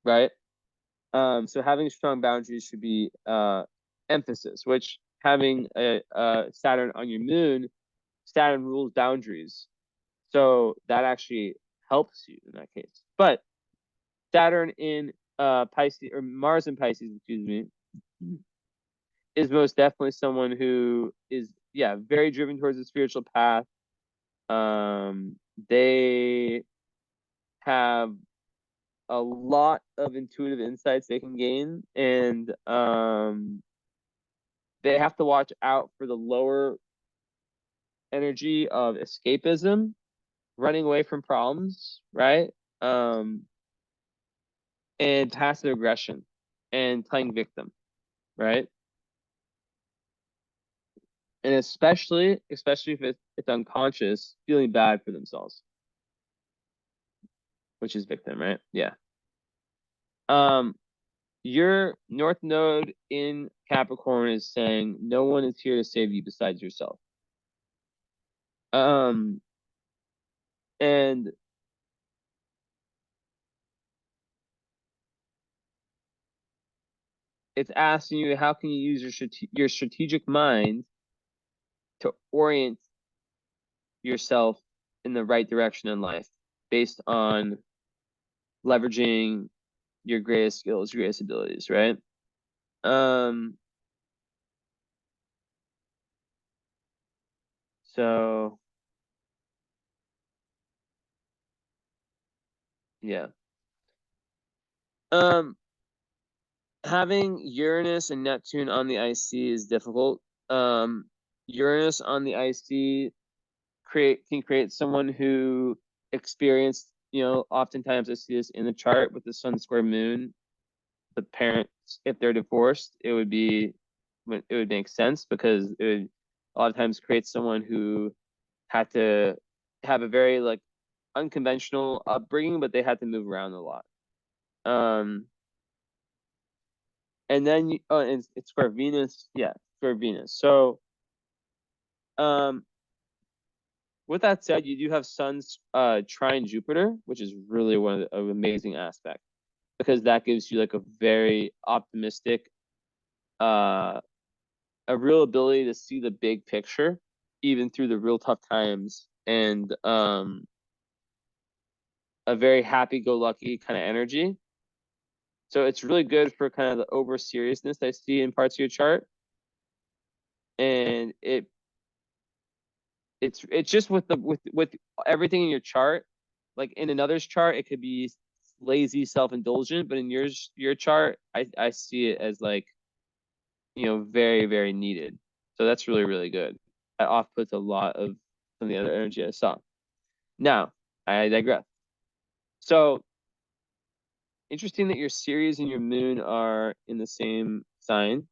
[SPEAKER 2] right? So having strong boundaries should be emphasis, which having a Saturn on your moon, Saturn rules boundaries. So that actually helps you in that case. But Saturn in Pisces or Mars in Pisces, excuse me, is most definitely someone who is very driven towards the spiritual path. They have a lot of intuitive insights they can gain, and they have to watch out for the lower energy of escapism, running away from problems, right? Um, and passive aggression and playing victim, right? And especially if it's unconscious, feeling bad for themselves, which is victim, right? Yeah. Um, your North Node in Capricorn is saying no one is here to save you besides yourself. Um, and it's asking you how can you use your strategic mind to orient yourself in the right direction in life based on leveraging your greatest skills, your greatest abilities, right? Um, so yeah. Um, having Uranus and Neptune on the IC is difficult. Uranus on the IC can create someone who experienced, oftentimes I see this in the chart with the Sun square Moon. The parents, if they're divorced, it would make sense because it would a lot of times create someone who had to have a very like unconventional upbringing, but they had to move around a lot. Um, and then it's square Venus, yeah, square Venus. So, um, with that said, you do have Sun's trine Jupiter, which is really one of the amazing aspect because that gives you like a very optimistic, uh, a real ability to see the big picture, even through the real tough times, and a very happy-go-lucky kind of energy. So it's really good for kind of the over seriousness I see in parts of your chart, and it's just with everything in your chart. Like in another's chart, it could be lazy, self-indulgent, but in your chart, I see it as like very very needed. So that's really really good. That off puts a lot of some of the other energy I saw. Now I digress. So interesting that your Ceres and your Moon are in the same sign,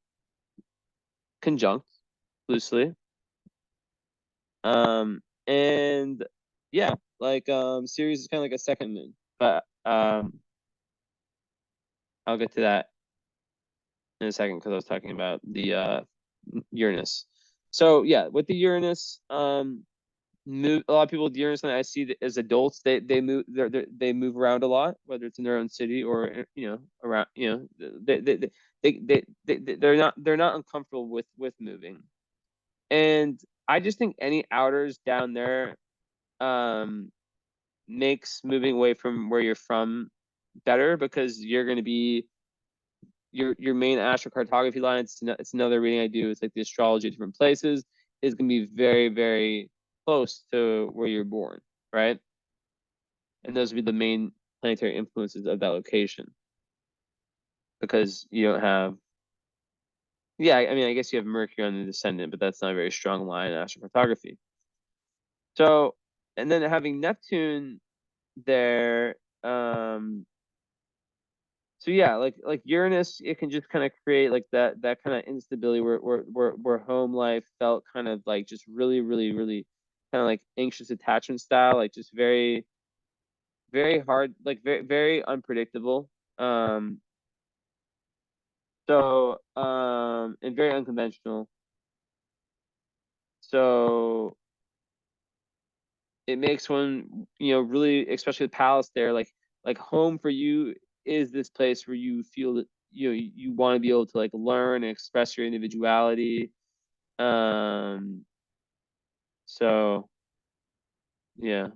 [SPEAKER 2] conjunct loosely. And yeah, like Ceres is kind of like a second moon, but I'll get to that in a second because I was talking about the Uranus. So yeah, with the Uranus, move a lot of people with Uranus, and I see that as adults, they move around a lot, whether it's in their own city or around they're not uncomfortable with moving. And I just think any outers down there um makes moving away from where you're from better, because you're going to be your main astrocartography line. It's another reading I do. It's like the astrology of different places is going to be very, very close to where you're born, right? And those would be the main planetary influences of that location, because you don't have, yeah, I mean, I guess you have Mercury on the descendant, but that's not a very strong line in astrocartography. So, and then having Neptune there, so yeah, like Uranus, it can just kind of create like that kind of instability where home life felt kind of like just really, really, really kind of like anxious attachment style, like just very, very hard, like very, very unpredictable. Um, and very unconventional. So it makes one, really, especially the palace there, like home for you is this place where you feel that you want to be able to like learn and express your individuality. Um, so yeah.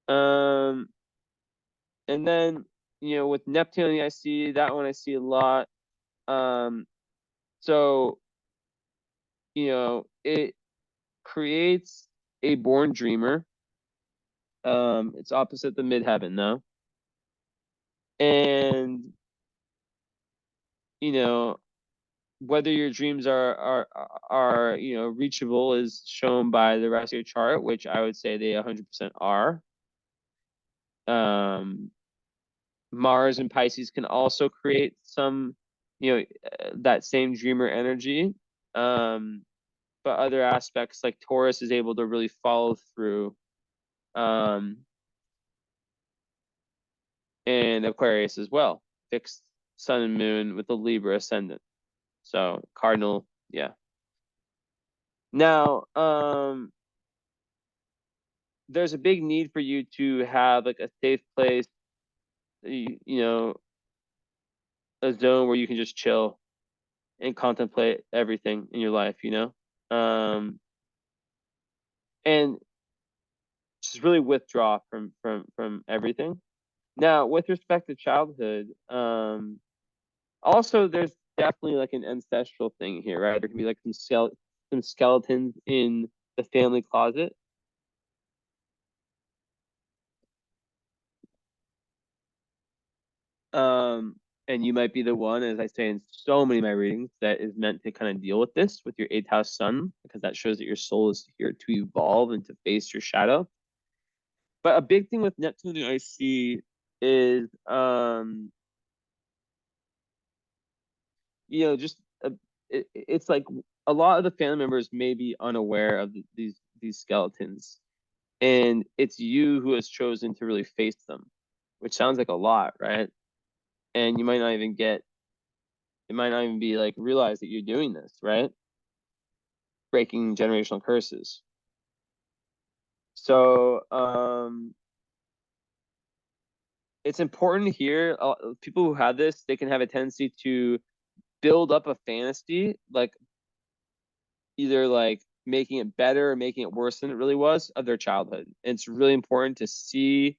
[SPEAKER 2] Um, and then with Neptune, I see that one. I see a lot. Um, so it creates a born dreamer. It's opposite the midheaven though, and you know whether your dreams are reachable is shown by the rest of your chart, which I would say they 100% are. Um, Mars and Pisces can also create some, that same dreamer energy. Um, but other aspects like Taurus is able to really follow through. Um, and Aquarius as well, fixed Sun and Moon with the Libra ascendant. So Cardinal, yeah. Now, there's a big need for you to have like a safe place, you know, a zone where you can just chill and contemplate everything in your life. And just really withdraw from everything. Now, with respect to childhood, also there's definitely like an ancestral thing here, right? There can be like some skeletons in the family closet. Um, and you might be the one, as I say in so many of my readings, that is meant to kind of deal with this with your eighth house sun, because that shows that your soul is here to evolve and to face your shadow. But a big thing with Neptune that I see is, just it's like a lot of the family members may be unaware of these skeletons, and it's you who has chosen to really face them, which sounds like a lot, right? And you might not even get it might not even be like realize that you're doing this, right? Breaking generational curses. So it's important here. People who have this, they can have a tendency to build up a fantasy, like either like making it better or making it worse than it really was of their childhood. And it's really important to see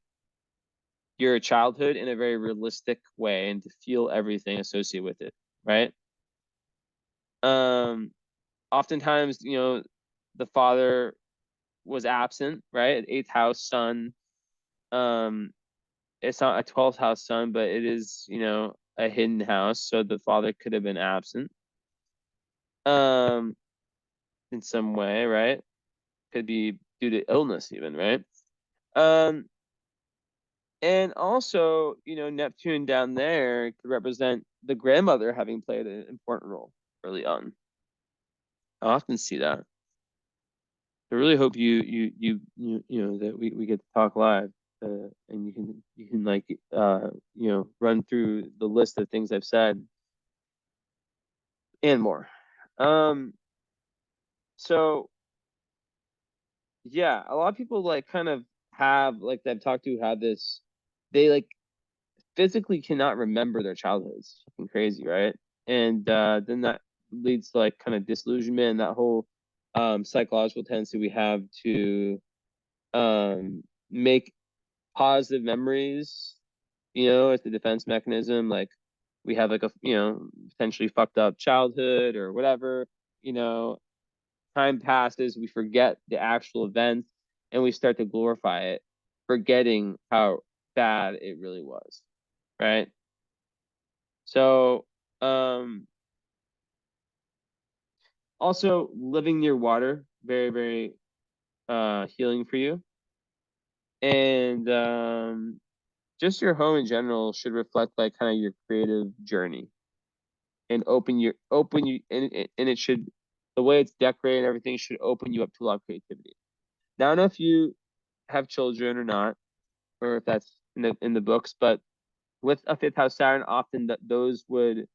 [SPEAKER 2] your childhood in a very realistic way and to feel everything associated with it, right? Um, Oftentimes, the father was absent, right? Eighth house sun. Um, it's not a 12th house sun, but it is, a hidden house. So the father could have been absent, um, in some way, right? Could be due to illness, even, right? Um, and also, Neptune down there could represent the grandmother having played an important role early on. I often see that. I really hope that we get to talk live, and you can like run through the list of things I've said and more. Um, so yeah, a lot of people like kind of have like that I've talked to have this. They like physically cannot remember their childhoods. Fucking crazy, right? And then that leads to like kind of disillusionment and that whole psychological tendency we have to make positive memories, as a defense mechanism. Like we have like a potentially fucked up childhood or whatever, you know, time passes, we forget the actual events and we start to glorify it, forgetting how bad it really was, right? So, also living near water, very, very healing for you. And just your home in general should reflect like kind of your creative journey and open you and it should, the way it's decorated and everything should open you up to a lot of creativity. Now, I don't know if you have children or not, or if that's in the books, but with a fifth house Saturn, often that those would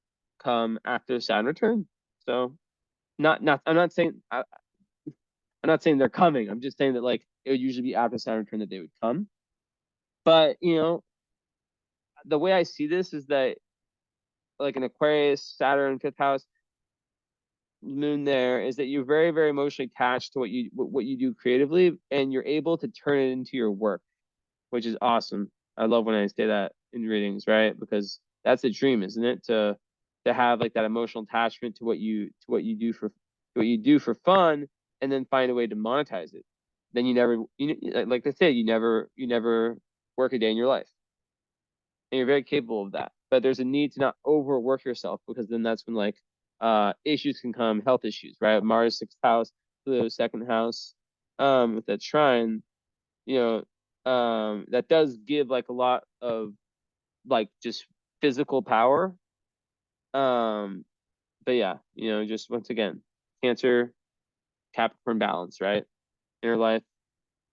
[SPEAKER 2] come after Saturn return. So not I'm not saying they're coming. I'm just saying that like it would usually be after Saturn return that they would come. But the way I see this is that like an Aquarius, Saturn, fifth house, moon there is that you're very, very emotionally attached to what you do creatively, and you're able to turn it into your work, which is awesome. I love when I say that in readings, right? Because that's a dream, isn't it? To have like that emotional attachment to what you do for fun, and then find a way to monetize it. Then you never, like I said, you never work a day in your life, and you're very capable of that. But there's a need to not overwork yourself, because then that's when like issues can come, health issues, right? Mars sixth house, Pluto second house, with that trine, that does give like a lot of like just physical power. Um, but yeah, just once again, Cancer, Capricorn balance, right? Inner life,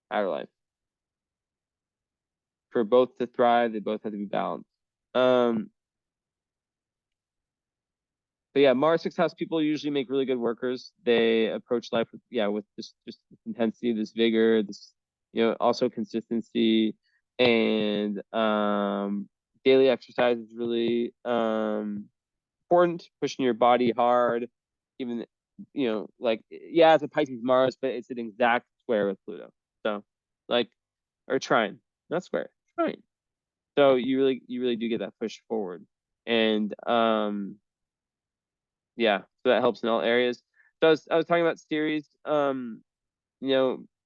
[SPEAKER 2] outer life. For both to thrive, they both have to be balanced. Um, but yeah, Mars sixth house people usually make really good workers. They approach life with just this intensity, this vigor, this also consistency, and daily exercise is really important. Pushing your body hard, even like it's a Pisces Mars, but it's an exact square with Pluto. So like, or trine, not square, trine. So you really do get that push forward, and so that helps in all areas. So I was talking about series.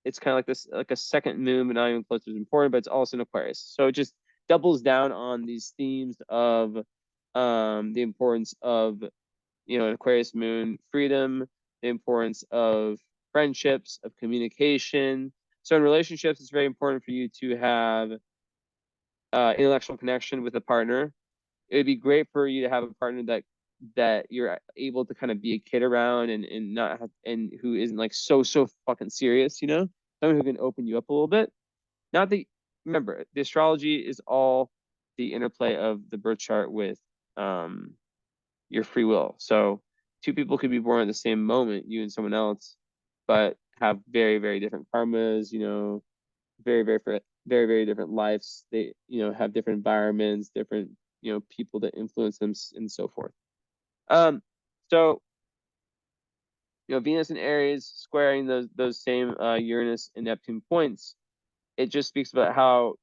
[SPEAKER 2] It's kind of like this, like a second moon, but not even close as important, but it's also an Aquarius. So it just doubles down on these themes of the importance of an Aquarius moon, freedom, the importance of friendships, of communication. So in relationships, it's very important for you to have intellectual connection with a partner. It would be great for you to have a partner that you're able to kind of be a kid around, and not have, and who isn't like so fucking serious, someone who can open you up a little bit. Not that, remember, the astrology is all the interplay of the birth chart with your free will. So two people could be born at the same moment, you and someone else, but have very, very different karmas, very, very, very, very different lives. They, have different environments, different, people that influence them, and so forth. So, Venus and Aries squaring those same Uranus and Neptune points, it just speaks about how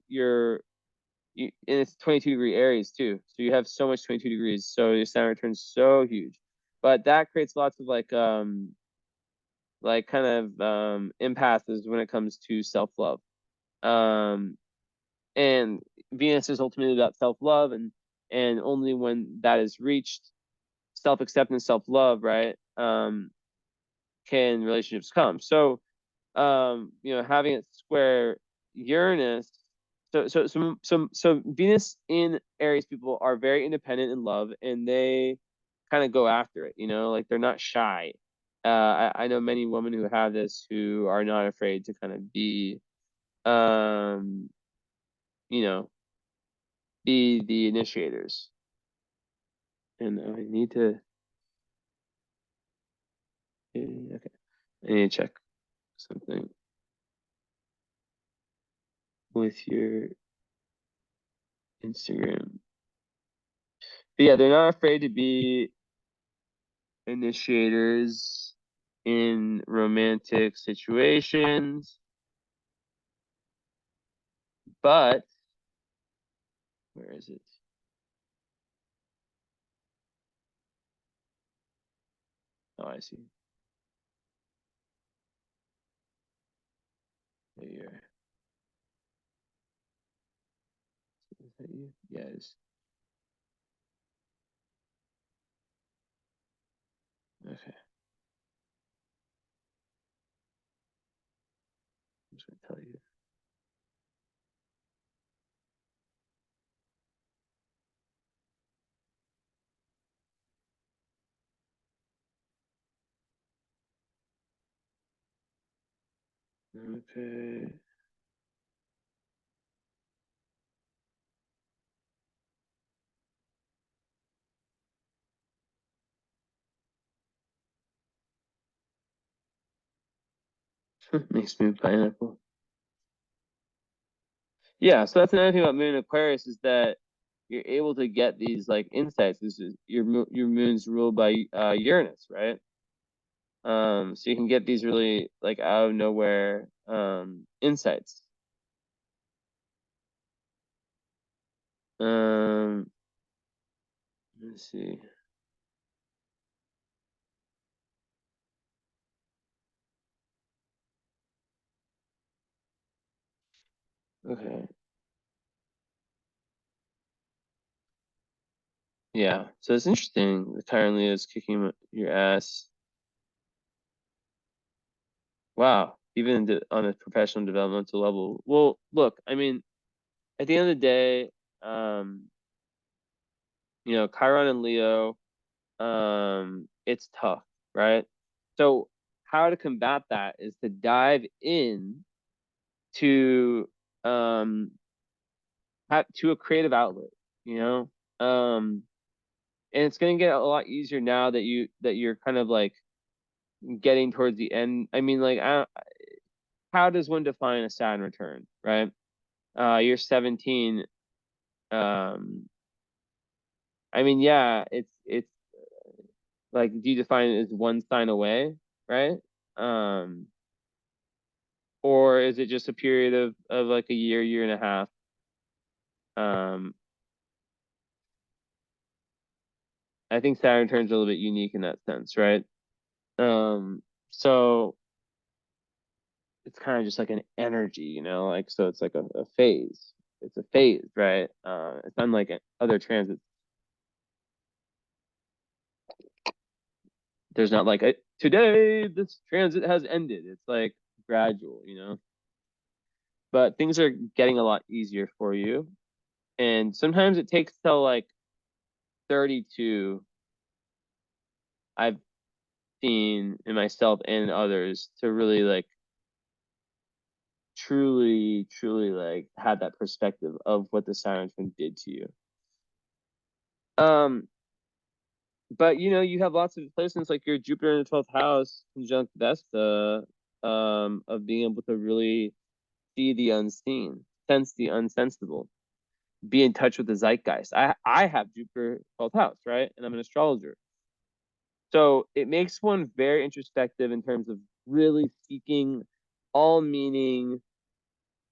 [SPEAKER 2] and it's 22-degree Aries too. So you have so much 22 degrees. So your Saturn returns so huge. But that creates lots of like kind of impasses when it comes to self-love. And Venus is ultimately about self-love, and only when that is reached, self-acceptance, self-love, right? Can relationships come. So having it square Uranus. So Venus in Aries people are very independent in love, and they kind of go after it, like they're not shy. I know many women who have this who are not afraid to kind of um, you know, be the initiators. And I need to, okay, I need to check something with your Instagram. But yeah, they're not afraid to be initiators in romantic situations, but where is it? Oh, I see. Here. Is that you? Yes. Okay. I'm just gonna tell you. Okay. Makes me pineapple. Yeah, so that's another thing about Moon Aquarius is that you're able to get these like insights. This is your moon's ruled by Uranus, right? So you can get these really like out of nowhere insights. Um, let's see. Okay. Yeah. So it's interesting. The Chiron Leo is kicking your ass. Wow. Even on a professional developmental level. Well, look, I mean, at the end of the day, um, Chiron and Leo, it's tough, right? So how to combat that is to dive in to um to a creative outlet, you know? And it's gonna get a lot easier now that you're kind of like getting towards the end. I mean, like, how does one define a Saturn return, right? You're 17. Um, I mean, yeah, it's like, do you define it as one sign away, right? Um, or is it just a period of like a year and a half? Um, I think Saturn returns a little bit unique in that sense, right? So it's kind of just like an energy, like, so it's like a phase. It's a phase, right? It's unlike other transits. There's not like today this transit has ended. It's like gradual. But things are getting a lot easier for you. And sometimes it takes till like 32. I've seen in myself and others to really like truly like have that perspective of what the Saturn twin did to you. Um, but you have lots of placements like your Jupiter in the 12th house conjunct Vesta, of being able to really see the unseen, sense the unsensible, be in touch with the zeitgeist. I have Jupiter 12th house, right? And I'm an astrologer. So it makes one very introspective in terms of really seeking all meaning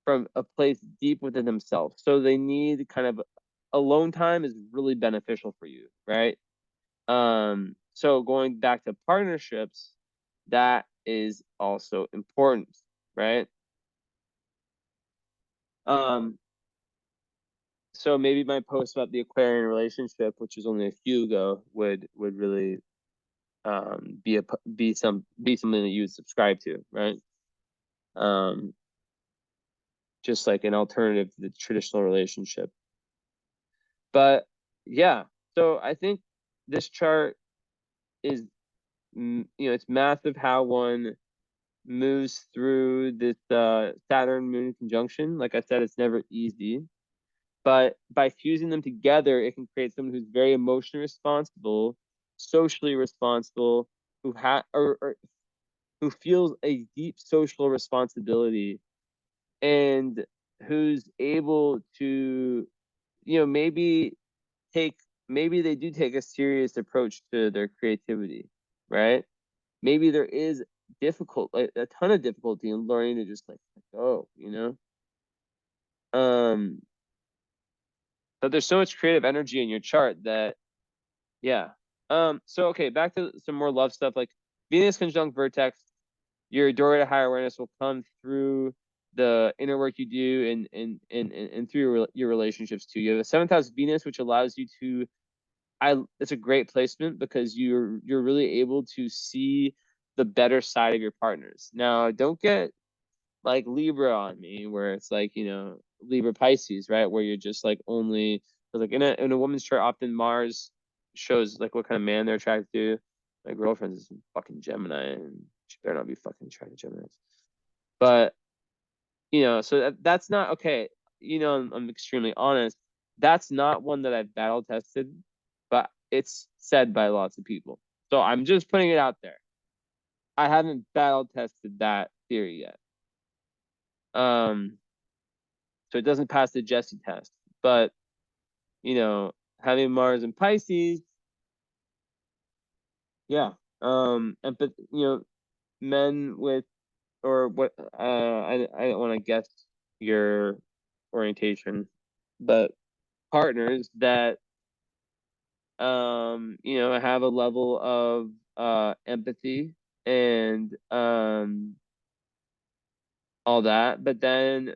[SPEAKER 2] from a place deep within themselves. So they need kind of alone time is really beneficial for you, right? So going back to partnerships, that is also important, right? Um, so maybe my post about the Aquarian relationship, which was only a few ago, would really be something that you would subscribe to, right? Um, just like an alternative to the traditional relationship. But yeah, so I think this chart is, it's massive how one moves through this Saturn Moon conjunction. Like I said, it's never easy, but by fusing them together, it can create someone who's very emotionally responsible, socially responsible, or who feels a deep social responsibility, and who's able to, maybe take maybe they do take a serious approach to their creativity. right? Maybe there is like a ton of difficulty in learning to just like let go, you know? But there's so much creative energy in your chart that, yeah. So okay, back to some more love stuff. Like Venus conjunct Vertex, your doorway to higher awareness will come through the inner work you do and through your relationships too. You have a seventh house Venus, which allows you to it's a great placement because you're really able to see the better side of your partners. Now, don't get like Libra on me, where it's like, Libra Pisces, right? Where you're just like only like in a woman's chart, often Mars shows like what kind of man they're attracted to. My girlfriend is fucking Gemini, and she better not be fucking attracted to Geminis. But so that's not okay. I'm extremely honest. That's not one that I've battle tested, but it's said by lots of people. So I'm just putting it out there. I haven't battle tested that theory yet. So it doesn't pass the Jesse test. But having Mars and Pisces, yeah. But men with or what I don't want to guess your orientation, but partners that have a level of empathy and all that, but then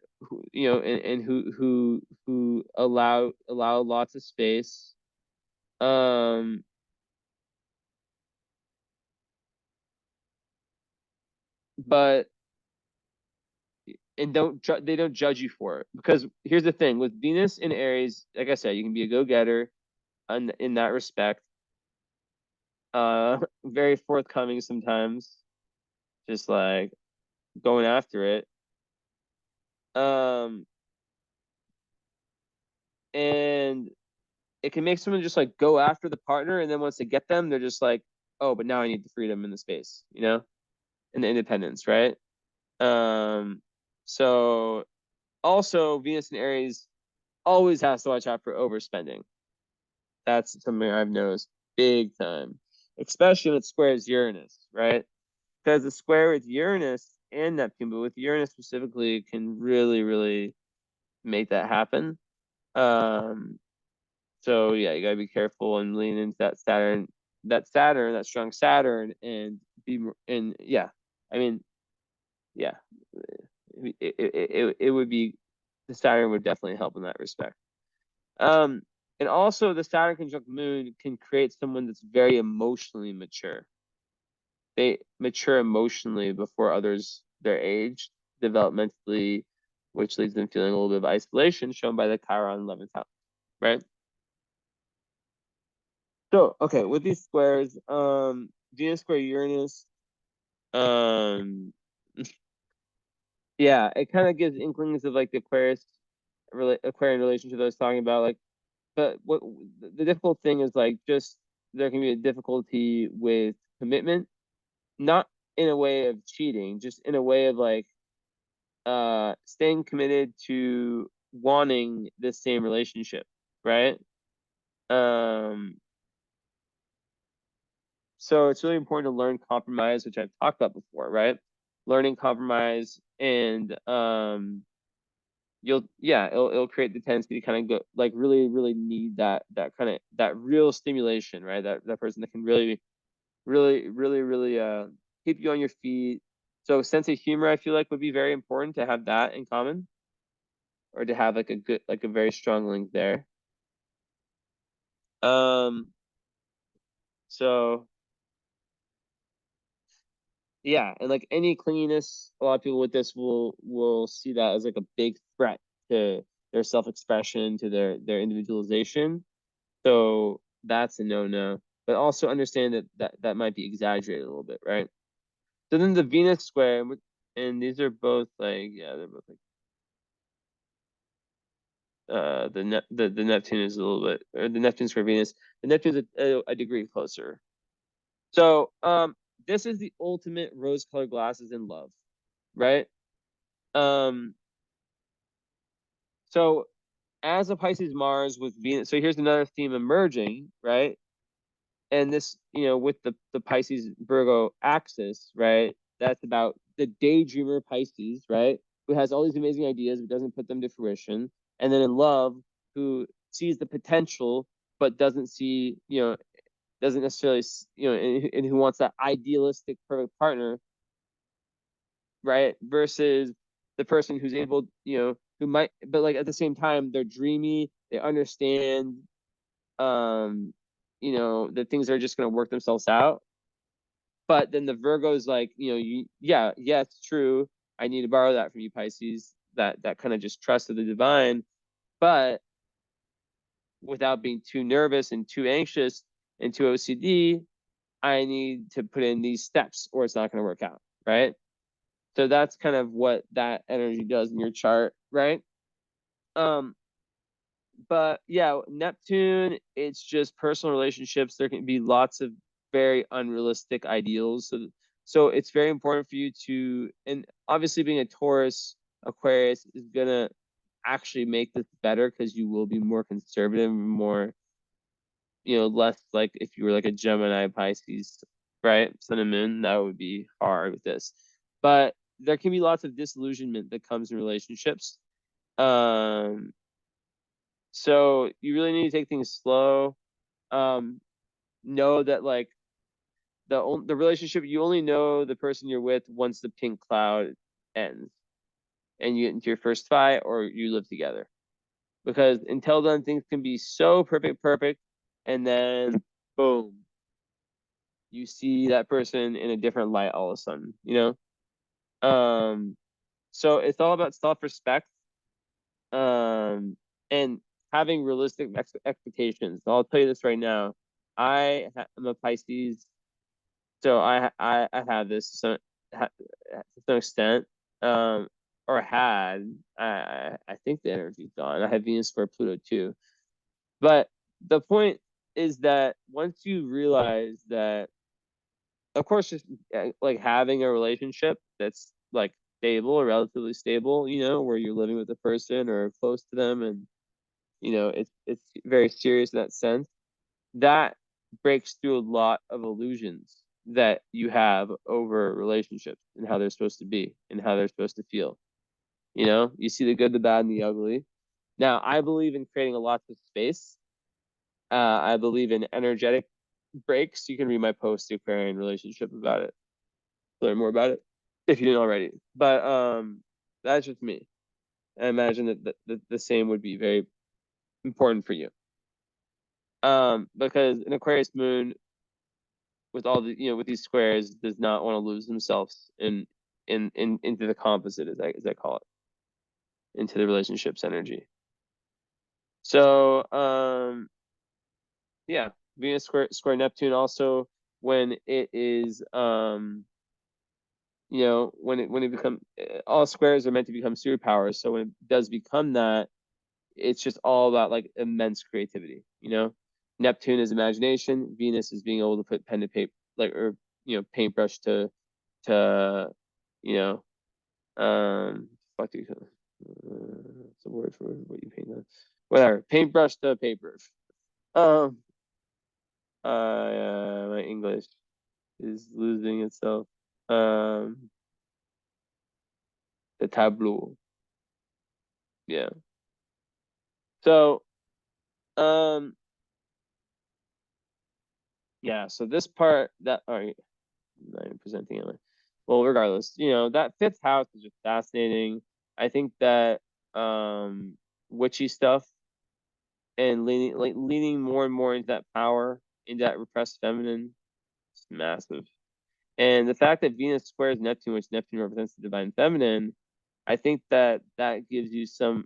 [SPEAKER 2] and who allow lots of space, um but and they don't judge you for it, because here's the thing with Venus in Aries, like I said, you can be a go-getter in that respect, very forthcoming sometimes, just like going after it, um and it can make someone just like go after the partner, and then once they get them, they're just like, oh, but now I need the freedom and the space, and the independence, right? So also Venus and Aries always has to watch out for overspending. That's something I've noticed big time, especially when it squares Uranus, right? Because the square with Uranus and Neptune, but with Uranus specifically, can really, really make that happen. Um, So yeah, you gotta be careful and lean into that strong Saturn, and and yeah, I mean, yeah, it would be the Saturn would definitely help in that respect. Um, and also the Saturn conjunct Moon can create someone that's very emotionally mature. They mature emotionally before others their age, developmentally, which leads them feeling a little bit of isolation, shown by the Chiron 11th house, right? So, okay, with these squares, Venus square Uranus, um, yeah, it kind of gives inklings of like the Aquarian relationship I was talking about. Like, but what the difficult thing is, like, just there can be a difficulty with commitment, not in a way of cheating, just in a way of like, staying committed to wanting this same relationship, right? Um, So it's really important to learn compromise, which I've talked about before, right? Learning compromise, and it'll create the tendency to kind of go like really, really need that kind of that real stimulation, right? That person that can really, really, really, really keep you on your feet. So sense of humor, I feel like, would be very important to have that in common, or to have like a very strong link there. Um, so yeah, and like any clinginess, a lot of people with this will see that as like a big threat to their self-expression, to their individualization. So that's a no-no. But also understand that might be exaggerated a little bit, right? So then the Venus square, and these are both like, yeah, they're both like, the Neptune is a little bit, or the Neptune square Venus. The Neptune's a degree closer. So this is the ultimate rose-colored glasses in love, right? Um, so as a Pisces Mars with Venus, so here's another theme emerging, right? and this, with the Pisces Virgo axis, right? That's about the daydreamer Pisces, right? Who has all these amazing ideas but doesn't put them to fruition. And then in love, who sees the potential but doesn't see, doesn't necessarily, and who wants that idealistic perfect partner, right? Versus the person who's able, who might, but like at the same time, they're dreamy, they understand, um, that things are just going to work themselves out. But then the Virgo's like, yeah, it's true. I need to borrow that from you, Pisces. That kind of just trust of the divine, but without being too nervous and too anxious and too OCD, I need to put in these steps or it's not going to work out, right? So that's kind of what that energy does in your chart, right? Um, but yeah, Neptune, it's just personal relationships. There can be lots of very unrealistic ideals. So it's very important for you to, and obviously being a Taurus, Aquarius is gonna actually make this better because you will be more conservative, more, less like if you were like a Gemini, Pisces, right? Sun and Moon, that would be hard with this. But there can be lots of disillusionment that comes in relationships. Um, so you really need to take things slow. Know that like the relationship, you only know the person you're with once the pink cloud ends and you get into your first fight or you live together. Because until then, things can be so perfect, and then boom, you see that person in a different light all of a sudden, so it's all about self-respect, and having realistic expectations. I'll tell you this right now. I'm a Pisces, so I have this to some extent, or had. I think the energy's gone. I have Venus for Pluto too, but the point is that once you realize that, of course, just like having a relationship that's like stable or relatively stable, where you're living with a person or close to them, and it's very serious in that sense. That breaks through a lot of illusions that you have over relationships and how they're supposed to be and how they're supposed to feel. You see the good, the bad, and the ugly. Now, I believe in creating a lot of space. I believe in energetic breaks. You can read my post, The Aquarian Relationship, about it. Learn more about it if you didn't already. But that's just me. I imagine that the same would be very important for you. Because an Aquarius moon with all the, with these squares, does not want to lose themselves into the composite, as I call it, into the relationships energy. So yeah, Venus square Neptune also, when it is when it become, all squares are meant to become superpowers. So when it does become that, it's just all about like immense creativity. Neptune is imagination. Venus is being able to put pen to paper, like, or paintbrush to you know fuck you. What's the word for what you paint on? Whatever, paintbrush to paper. Um, my English is losing itself. The tableau. Yeah. So, um, yeah. So this part that, all right, I'm not even presenting it. Well, regardless, that fifth house is just fascinating. I think that witchy stuff and leaning more and more into that power, into that repressed feminine, it's massive. And the fact that Venus squares Neptune, which Neptune represents the divine feminine, I think that gives you some,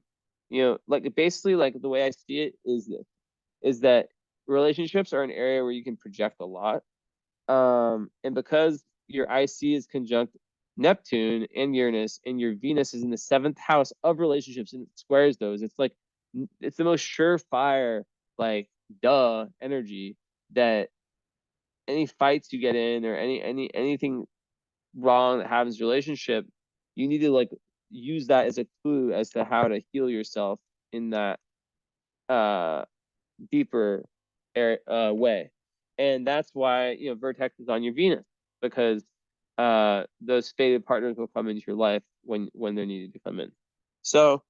[SPEAKER 2] like basically, like the way I see it is that relationships are an area where you can project a lot. And because your IC is conjunct Neptune and Uranus, and your Venus is in the seventh house of relationships and it squares those, it's the most surefire, like, duh energy, that any fights you get in or anything wrong that happens in relationship, you need to like use that as a clue as to how to heal yourself in that uh deeper way. And that's why, vertex is on your Venus, because those fated partners will come into your life when they're needed to come in. So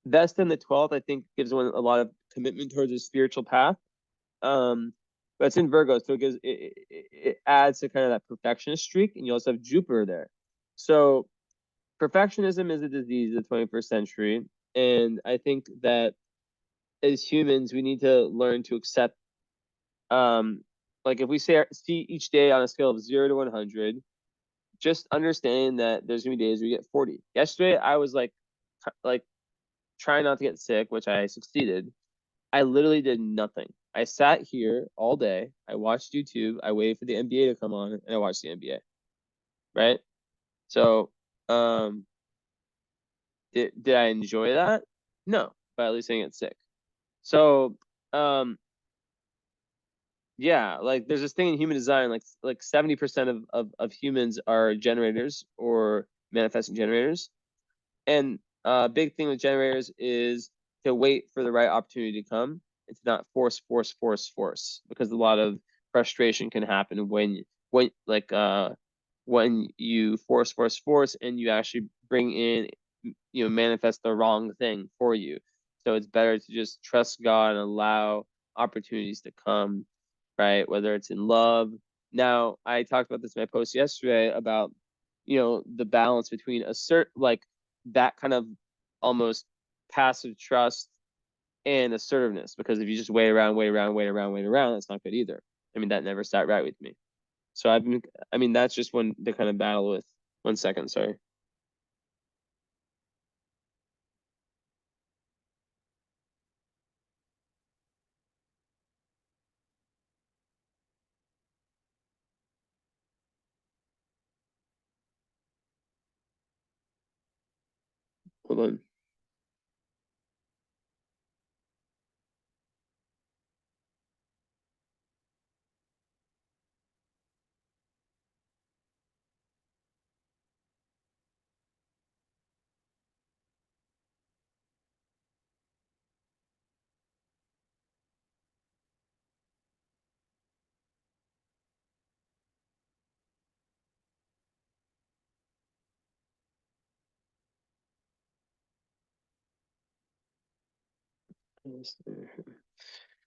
[SPEAKER 2] Vesta in the 12th, I think, gives one a lot of commitment towards a spiritual path. But it's in Virgo, so it adds to kind of that perfectionist streak, and you also have Jupiter there. So perfectionism is a disease of the 21st century, and I think that as humans, we need to learn to accept, like if we see each day on a scale of 0 to 100, just understanding that there's gonna be days where you get 40. Yesterday, I was like trying not to get sick, which I succeeded. I literally did nothing. I sat here all day. I watched YouTube. I waited for the NBA to come on, and I watched the NBA. Right. So, did I enjoy that? No, but at least I didn't get sick. So, yeah, like there's this thing in human design, like 70% of humans are generators or manifesting generators. And big thing with generators is to wait for the right opportunity to come and to not force, because a lot of frustration can happen when you force, and you actually bring in, manifest the wrong thing for you. So it's better to just trust God and allow opportunities to come, right? Whether it's in love. Now, I talked about this in my post yesterday about, the balance between like that kind of almost passive trust and assertiveness. Because if you just wait around, that's not good either. I mean, that never sat right with me. So that's just one to kind of battle with. 1 second, sorry. Hold on.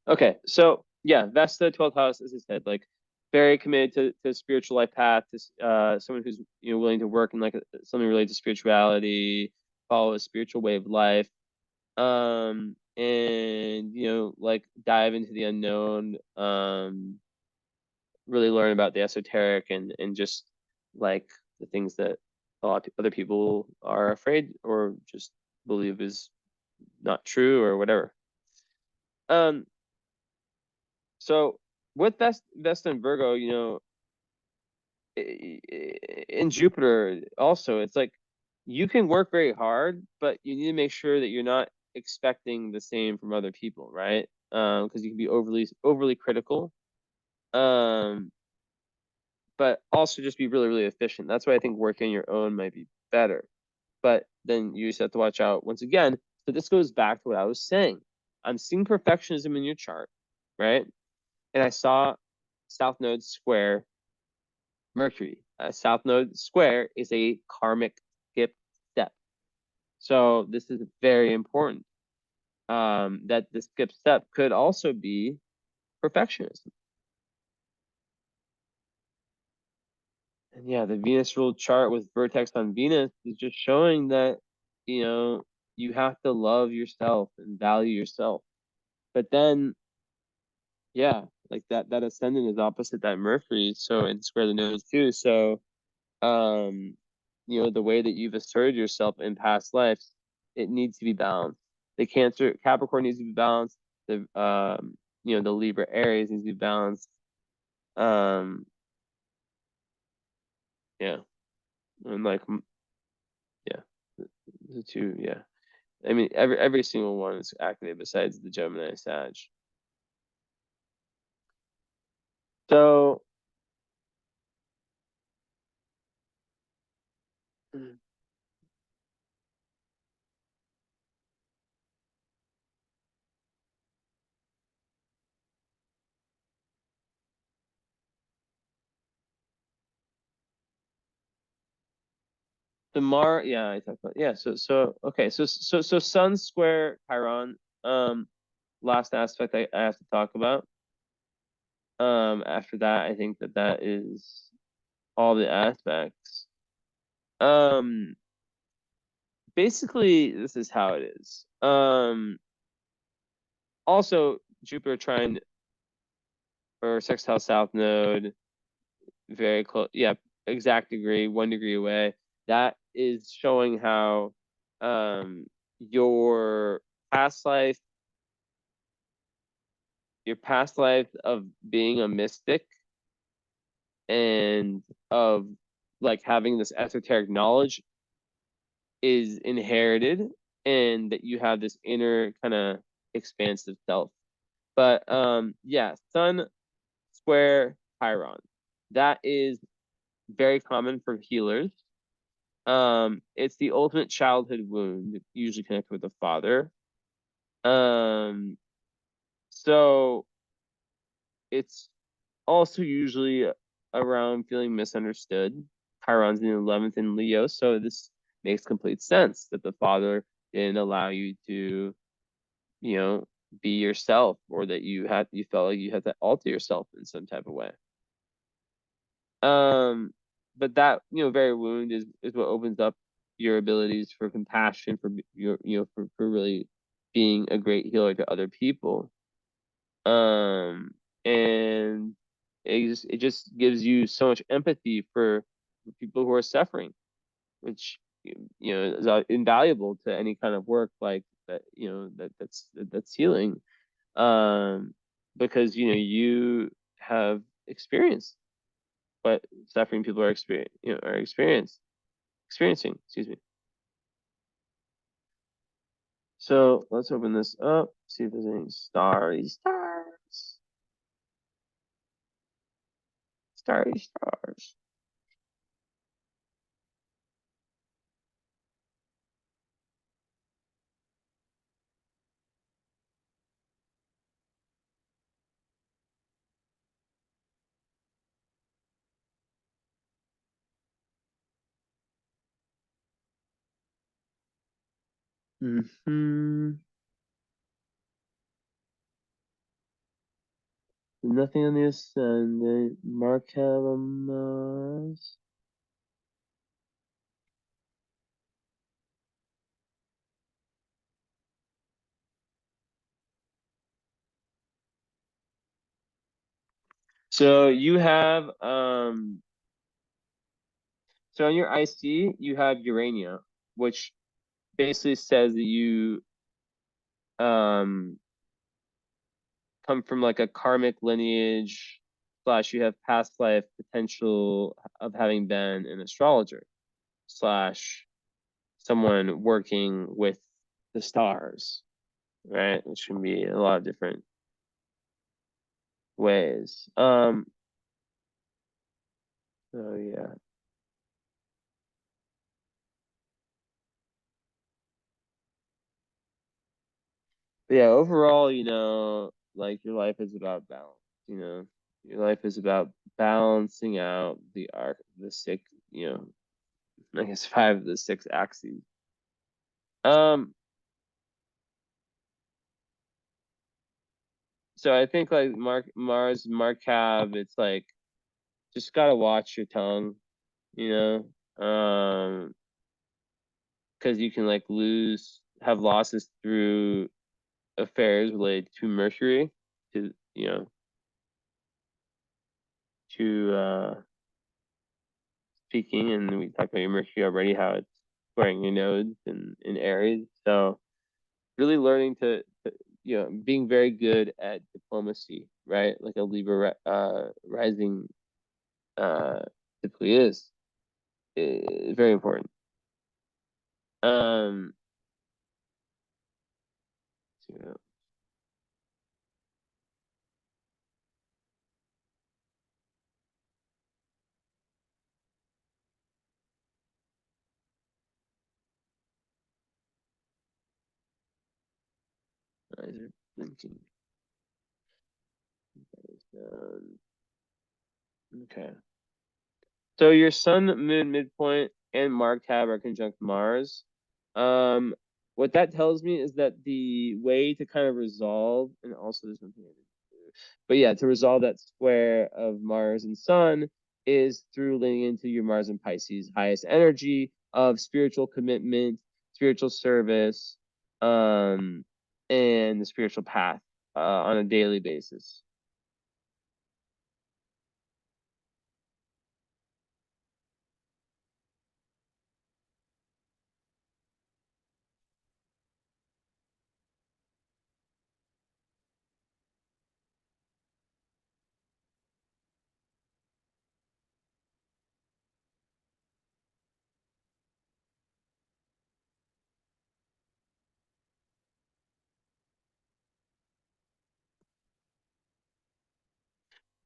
[SPEAKER 2] Okay, so yeah, that's the 12th house, as I said, like very committed to spiritual life path, to someone who's willing to work in like something related to spirituality, follow a spiritual way of life, and like dive into the unknown, really learn about the esoteric, and just like the things that a lot of other people are afraid or just believe is not true or whatever. Um, so with Vesta and Virgo, in Jupiter also, it's like you can work very hard, but you need to make sure that you're not expecting the same from other people, right? Because you can be overly critical. Um, but also just be really, really efficient. That's why I think working on your own might be better. But then you just have to watch out once again. So this goes back to what I was saying. I'm seeing perfectionism in your chart, right? And I saw South Node square Mercury. South Node square is a karmic skip step. So this is very important. That the skip step could also be perfectionism. And yeah, the Venus ruled chart with vertex on Venus is just showing that, you have to love yourself and value yourself. But then, yeah, like that ascendant is opposite that Mercury, so and square the nose too. So, um, the way that you've asserted yourself in past lives, it needs to be balanced. The Cancer Capricorn needs to be balanced. The Libra Aries needs to be balanced. Um, yeah, and like, yeah, the two, yeah. I mean, every single one is activated besides the Gemini Sag. So, Yeah, I talked about, yeah. So okay, so Sun square Chiron. Last aspect I have to talk about. After that, I think that is all the aspects. Um, Basically, this is how it is. Also Jupiter trine or sextile south node, very close. Yeah, exact degree, 1 degree away. That is showing how um your past life, your past life of being a mystic and of like having this esoteric knowledge is inherited, and that you have this inner kind of expansive self. But yeah, Sun square Chiron. That is very common for healers. It's the ultimate childhood wound, usually connected with the father. Um, so it's also usually around feeling misunderstood. Chiron's in the 11th in Leo, so this makes complete sense that the father didn't allow you to, you know, be yourself, or that you felt like you had to alter yourself in some type of way. Um, but that, very wound is what opens up your abilities for compassion, for your, for really being a great healer to other people. Um, and it just gives you so much empathy for people who are suffering, which is invaluable to any kind of work like that, that's healing. Um, because you have experienced what suffering people experiencing. Excuse me. So let's open this up. See if there's any stars. Mm-hmm. Nothing on the ascendant. Markellamus. So you have so on your IC you have Urania, which basically says that you um come from like a karmic lineage, slash you have past life potential of having been an astrologer, slash someone working with the stars, right? Which can be a lot of different ways. So yeah. But yeah, overall, like your life is about balance, you know. Your life is about balancing out the arc, the six, I guess five of the six axes. Um, so I think like Markov, it's like just gotta watch your tongue, you because you can like have losses through affairs related to Mercury, to to speaking, and we talked about your Mercury already, how it's squaring your nodes in Aries. So really learning to being very good at diplomacy, right? Like a Libra rising uh typically is very important. Um, so, riser blinking. Okay. So your sun moon midpoint and Mark-Tab are conjunct Mars. Um, what that tells me is that the way to kind of resolve, and also there's one thing I didn't do, but yeah, to resolve that square of Mars and Sun is through leaning into your Mars and Pisces highest energy of spiritual commitment, spiritual service, and the spiritual path on a daily basis.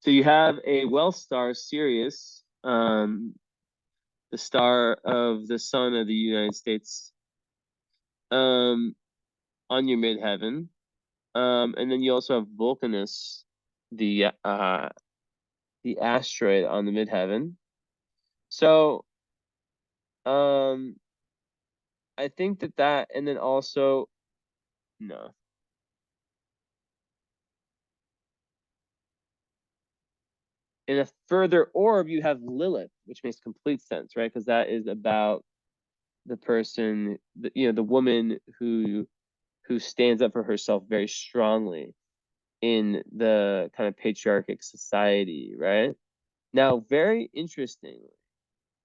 [SPEAKER 2] So you have a wealth star, Sirius, the star of the sun of the United States, um, on your midheaven. And then you also have Vulcanus, the asteroid on the midheaven. So, um, I think that, and then also no, in a further orb you have Lilith, which makes complete sense, right? Because that is about the person, the woman who stands up for herself very strongly in the kind of patriarchic society, right? Now, very interesting.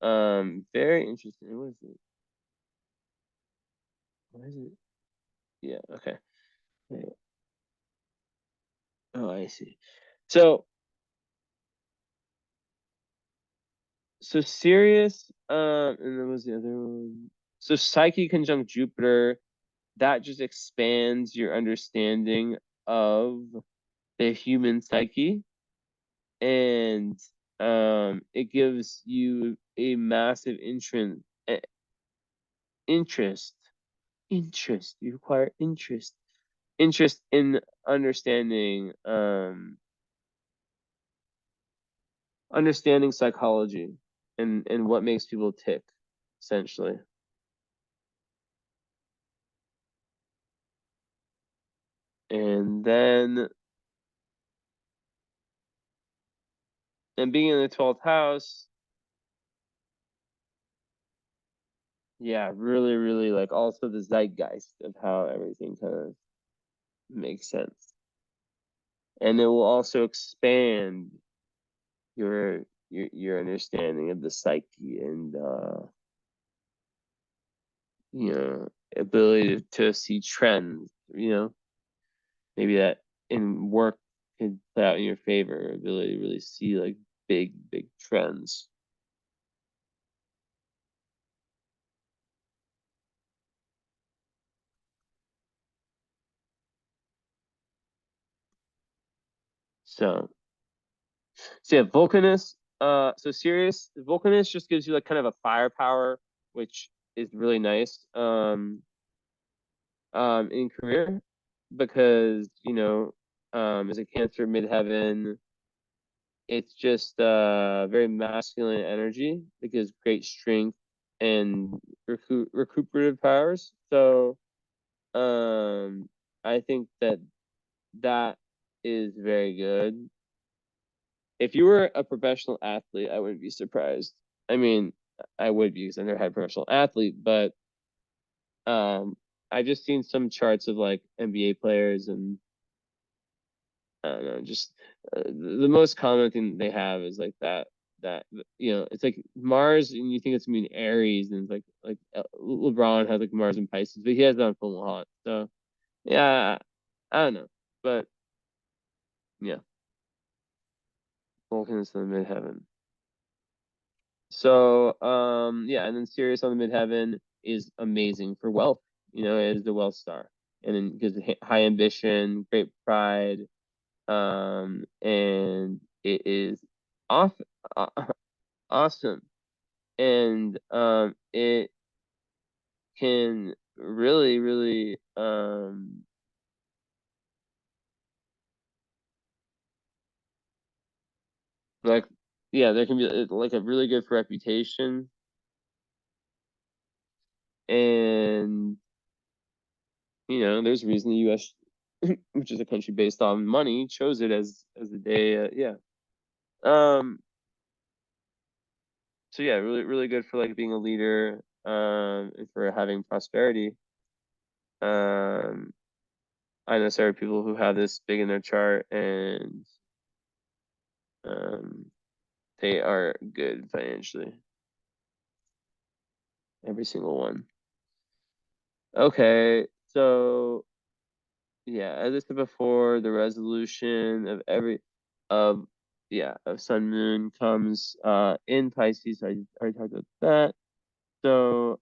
[SPEAKER 2] Very interesting. What is it? What is it? Yeah, okay. Wait. Oh, I see. So, so Sirius, and then was the other one? So Psyche conjunct Jupiter, that just expands your understanding of the human psyche, and it gives you a massive interest interest. You require interest in understanding psychology and what makes people tick, essentially. And then, and being in the 12th house, yeah, really, really like also the zeitgeist of how everything kind of makes sense. And it will also expand your understanding of the psyche and ability to see trends, maybe that in work can play out in your favor, ability to really see like big trends. So, so yeah, Vulcanus, so Sirius, Vulcanus just gives you like kind of a firepower, which is really nice in career because, as a Cancer midheaven, it's just very masculine energy that gives great strength and recuperative powers. So I think that is very good. If you were a professional athlete, I wouldn't be surprised. I mean, I would be because I never had a professional athlete, but um, I just seen some charts of like NBA players, and I don't know, just the most common thing they have is like that it's like Mars, and you think it's gonna be Aries, and it's like LeBron has like Mars and Pisces, but he has that on full hot. So yeah, I don't know, but yeah, Vulcan's in the midheaven. So yeah, and then Sirius on the midheaven is amazing for wealth. It is the wealth star, and then gives high ambition, great pride, and it is off uh, awesome, and it can really like, yeah, there can be like a really good for reputation. And there's a reason the U.S., which is a country based on money, chose it as the day. Yeah. Um. So yeah, really really good for like being a leader. And for having prosperity. Um. I know several people who have this big in their chart, and um, they are good financially. Every single one. Okay, so yeah, as I said before, the resolution of of Sun Moon comes in Pisces. I already talked about that. So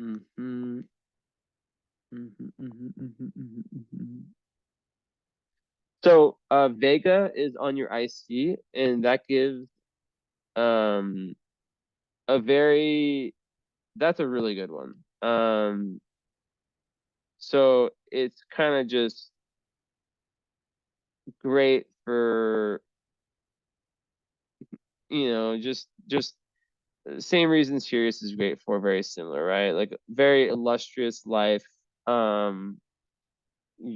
[SPEAKER 2] mhm, mhm. So Vega is on your IC, and that gives um a very that's a really good one. So it's kind of just great for just same reasons Sirius is great for, very similar, right? Like very illustrious life, um,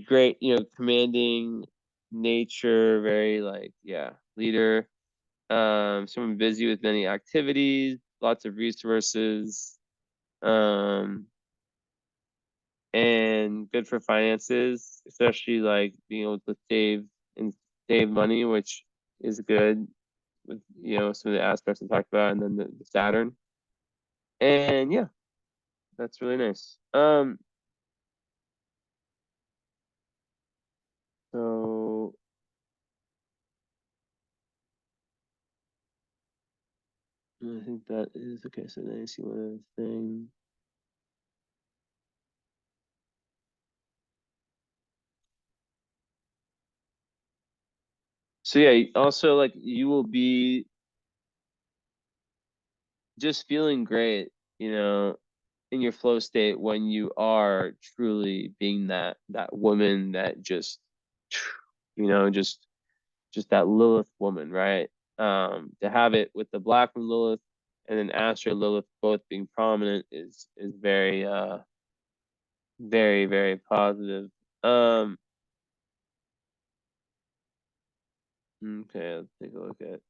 [SPEAKER 2] great, commanding nature, very like leader, someone busy with many activities, lots of resources, um, and good for finances, especially like being able to save money, which is good with some of the aspects I talked about, and then the Saturn. And yeah, that's really nice. So I think that is okay. So then I see one other thing. So yeah, also like you will be just feeling great, in your flow state when you are truly being that woman that just just that Lilith woman, right? To have it with the Black from Lilith and then Astro Lilith both being prominent is very very very positive. Um, okay, let's take a look at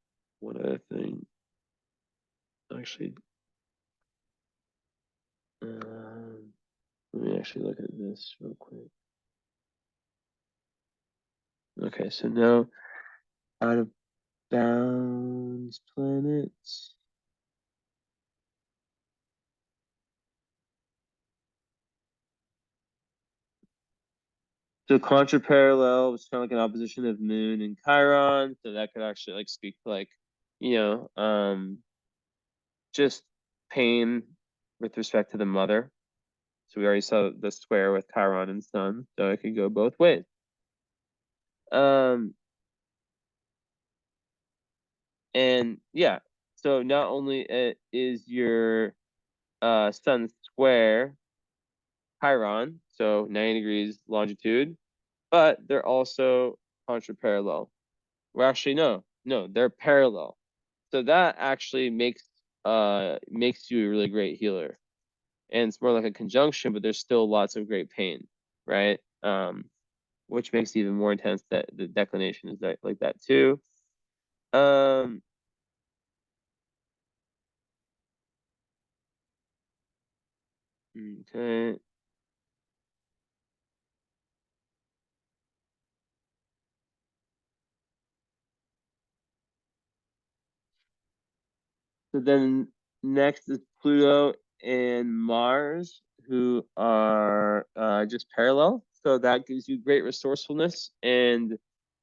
[SPEAKER 2] one other thing. Actually, let me actually look at this real quick. Okay, so now out of bounds planets. So contraparallel was kind of like an opposition of Moon and Chiron, so that could actually like speak to like, you know, just pain with respect to the mother. So we already saw the square with Chiron and Sun, so it could go both ways. Um, and yeah, so not only is your Sun square Chiron, so 90 degrees longitude, but they're also contraparallel. Well, actually, no, they're parallel. So that actually makes you a really great healer. And it's more like a conjunction, but there's still lots of great pain, right? Which makes it even more intense that the declination is like that too. Um, okay. So then next is Pluto and Mars, who are just parallel. So that gives you great resourcefulness and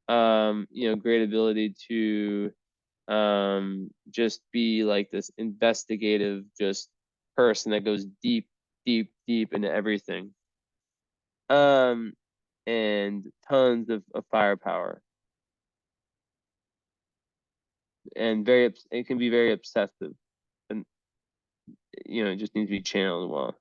[SPEAKER 2] great ability to just be like this investigative just person that goes deep, deep, deep into everything. Um, and tons of firepower, and it can be very obsessive, and it just needs to be channeled well.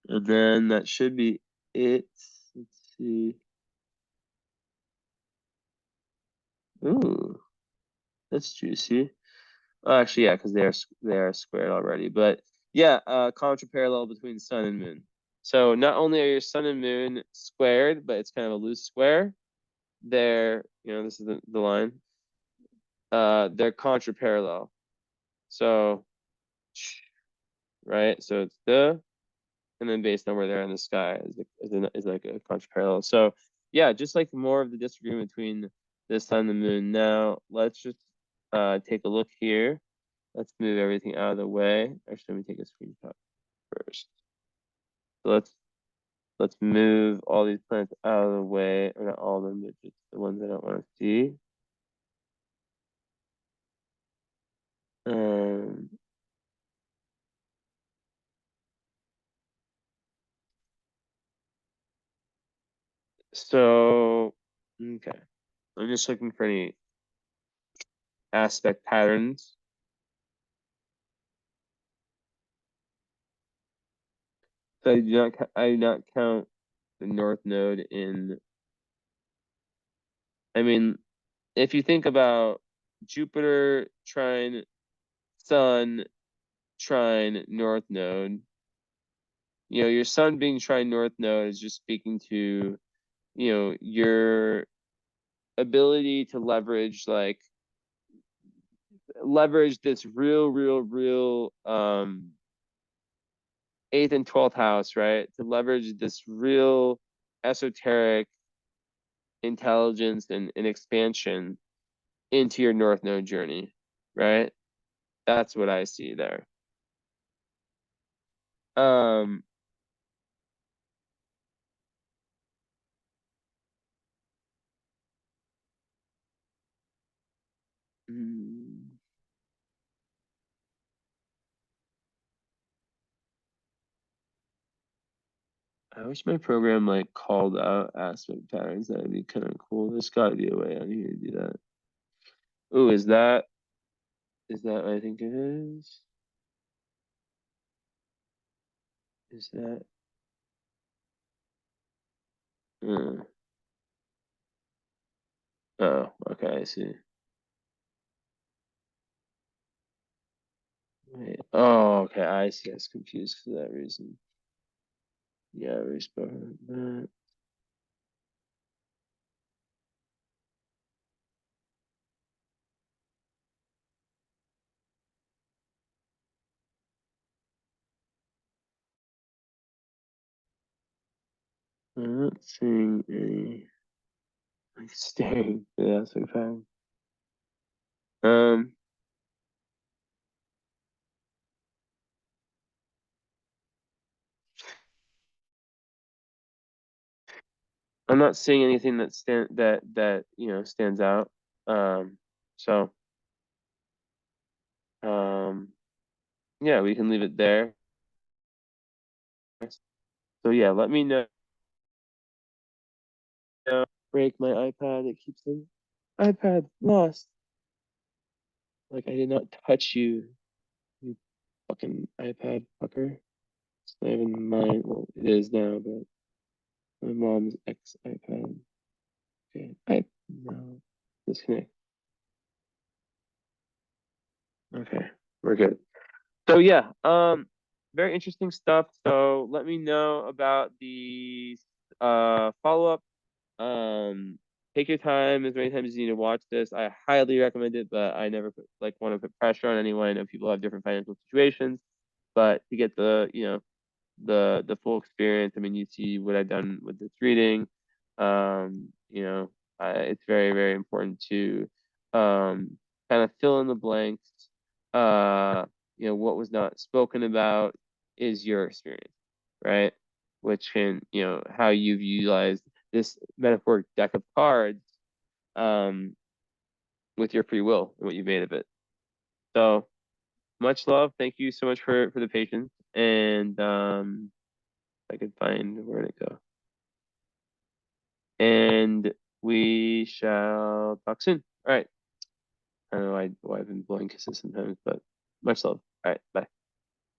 [SPEAKER 2] And then that should be it. Let's see. Ooh, that's juicy. Oh, actually, yeah, because they are squared already. But yeah, contra parallel between sun and moon. So not only are your sun and moon squared, but it's kind of a loose square. This is the line. They're contra parallel. So, right. So it's and then based on where they're in the sky is like a contra parallel. So yeah, just like more of the disagreement between the sun and the moon. Now let's just take a look here. Let's move everything out of the way. Actually, let me take a screenshot first. So let's move all these planets out of the way, or not all of them, but just the ones I don't want to see. Um, so okay, I'm just looking for any aspect patterns. So I do not count the north node in. I mean, if you think about Jupiter trine Sun trine north node, your Sun being trine north node is just speaking to, your ability to leverage this real eighth and 12th house, right? To leverage this real esoteric intelligence and expansion into your north node journey, right? That's what I see there. Um, mm, I wish my program like called out aspect patterns. That'd be kind of cool. There's got to be a way on here to do that. Oh, is that what I think it is? Is that? Uh, oh, okay, I see. Wait. Oh, okay, I see. I was confused for that reason. Yeah, we spoke about that. I'm not seeing any like staring. Yeah, that's like fine. Um, I'm not seeing anything that stands out. Um, so um, yeah, we can leave it there. So yeah, let me know. Break my iPad. It keeps saying iPad lost. Like I did not touch you, you fucking iPad fucker. It's not even mine. Well, it is now, but my mom's ex iPad. Okay, no, disconnect. Okay, we're good. So yeah, very interesting stuff. So let me know about the follow up. Um, take your time as many times as you need to watch this. I highly recommend it, but I never want to put pressure on anyone. I know people have different financial situations, but to get the full experience, I mean, you see what I've done with this reading. It's very, very important to kind of fill in the blanks. What was not spoken about is your experience, right? Which can, how you've utilized this metaphoric deck of cards um, with your free will and what you made of it. So much love. Thank you so much for the patience. And I could find where to go. And we shall talk soon. All right. I don't know why I've been blowing kisses sometimes, but much love. All right. Bye.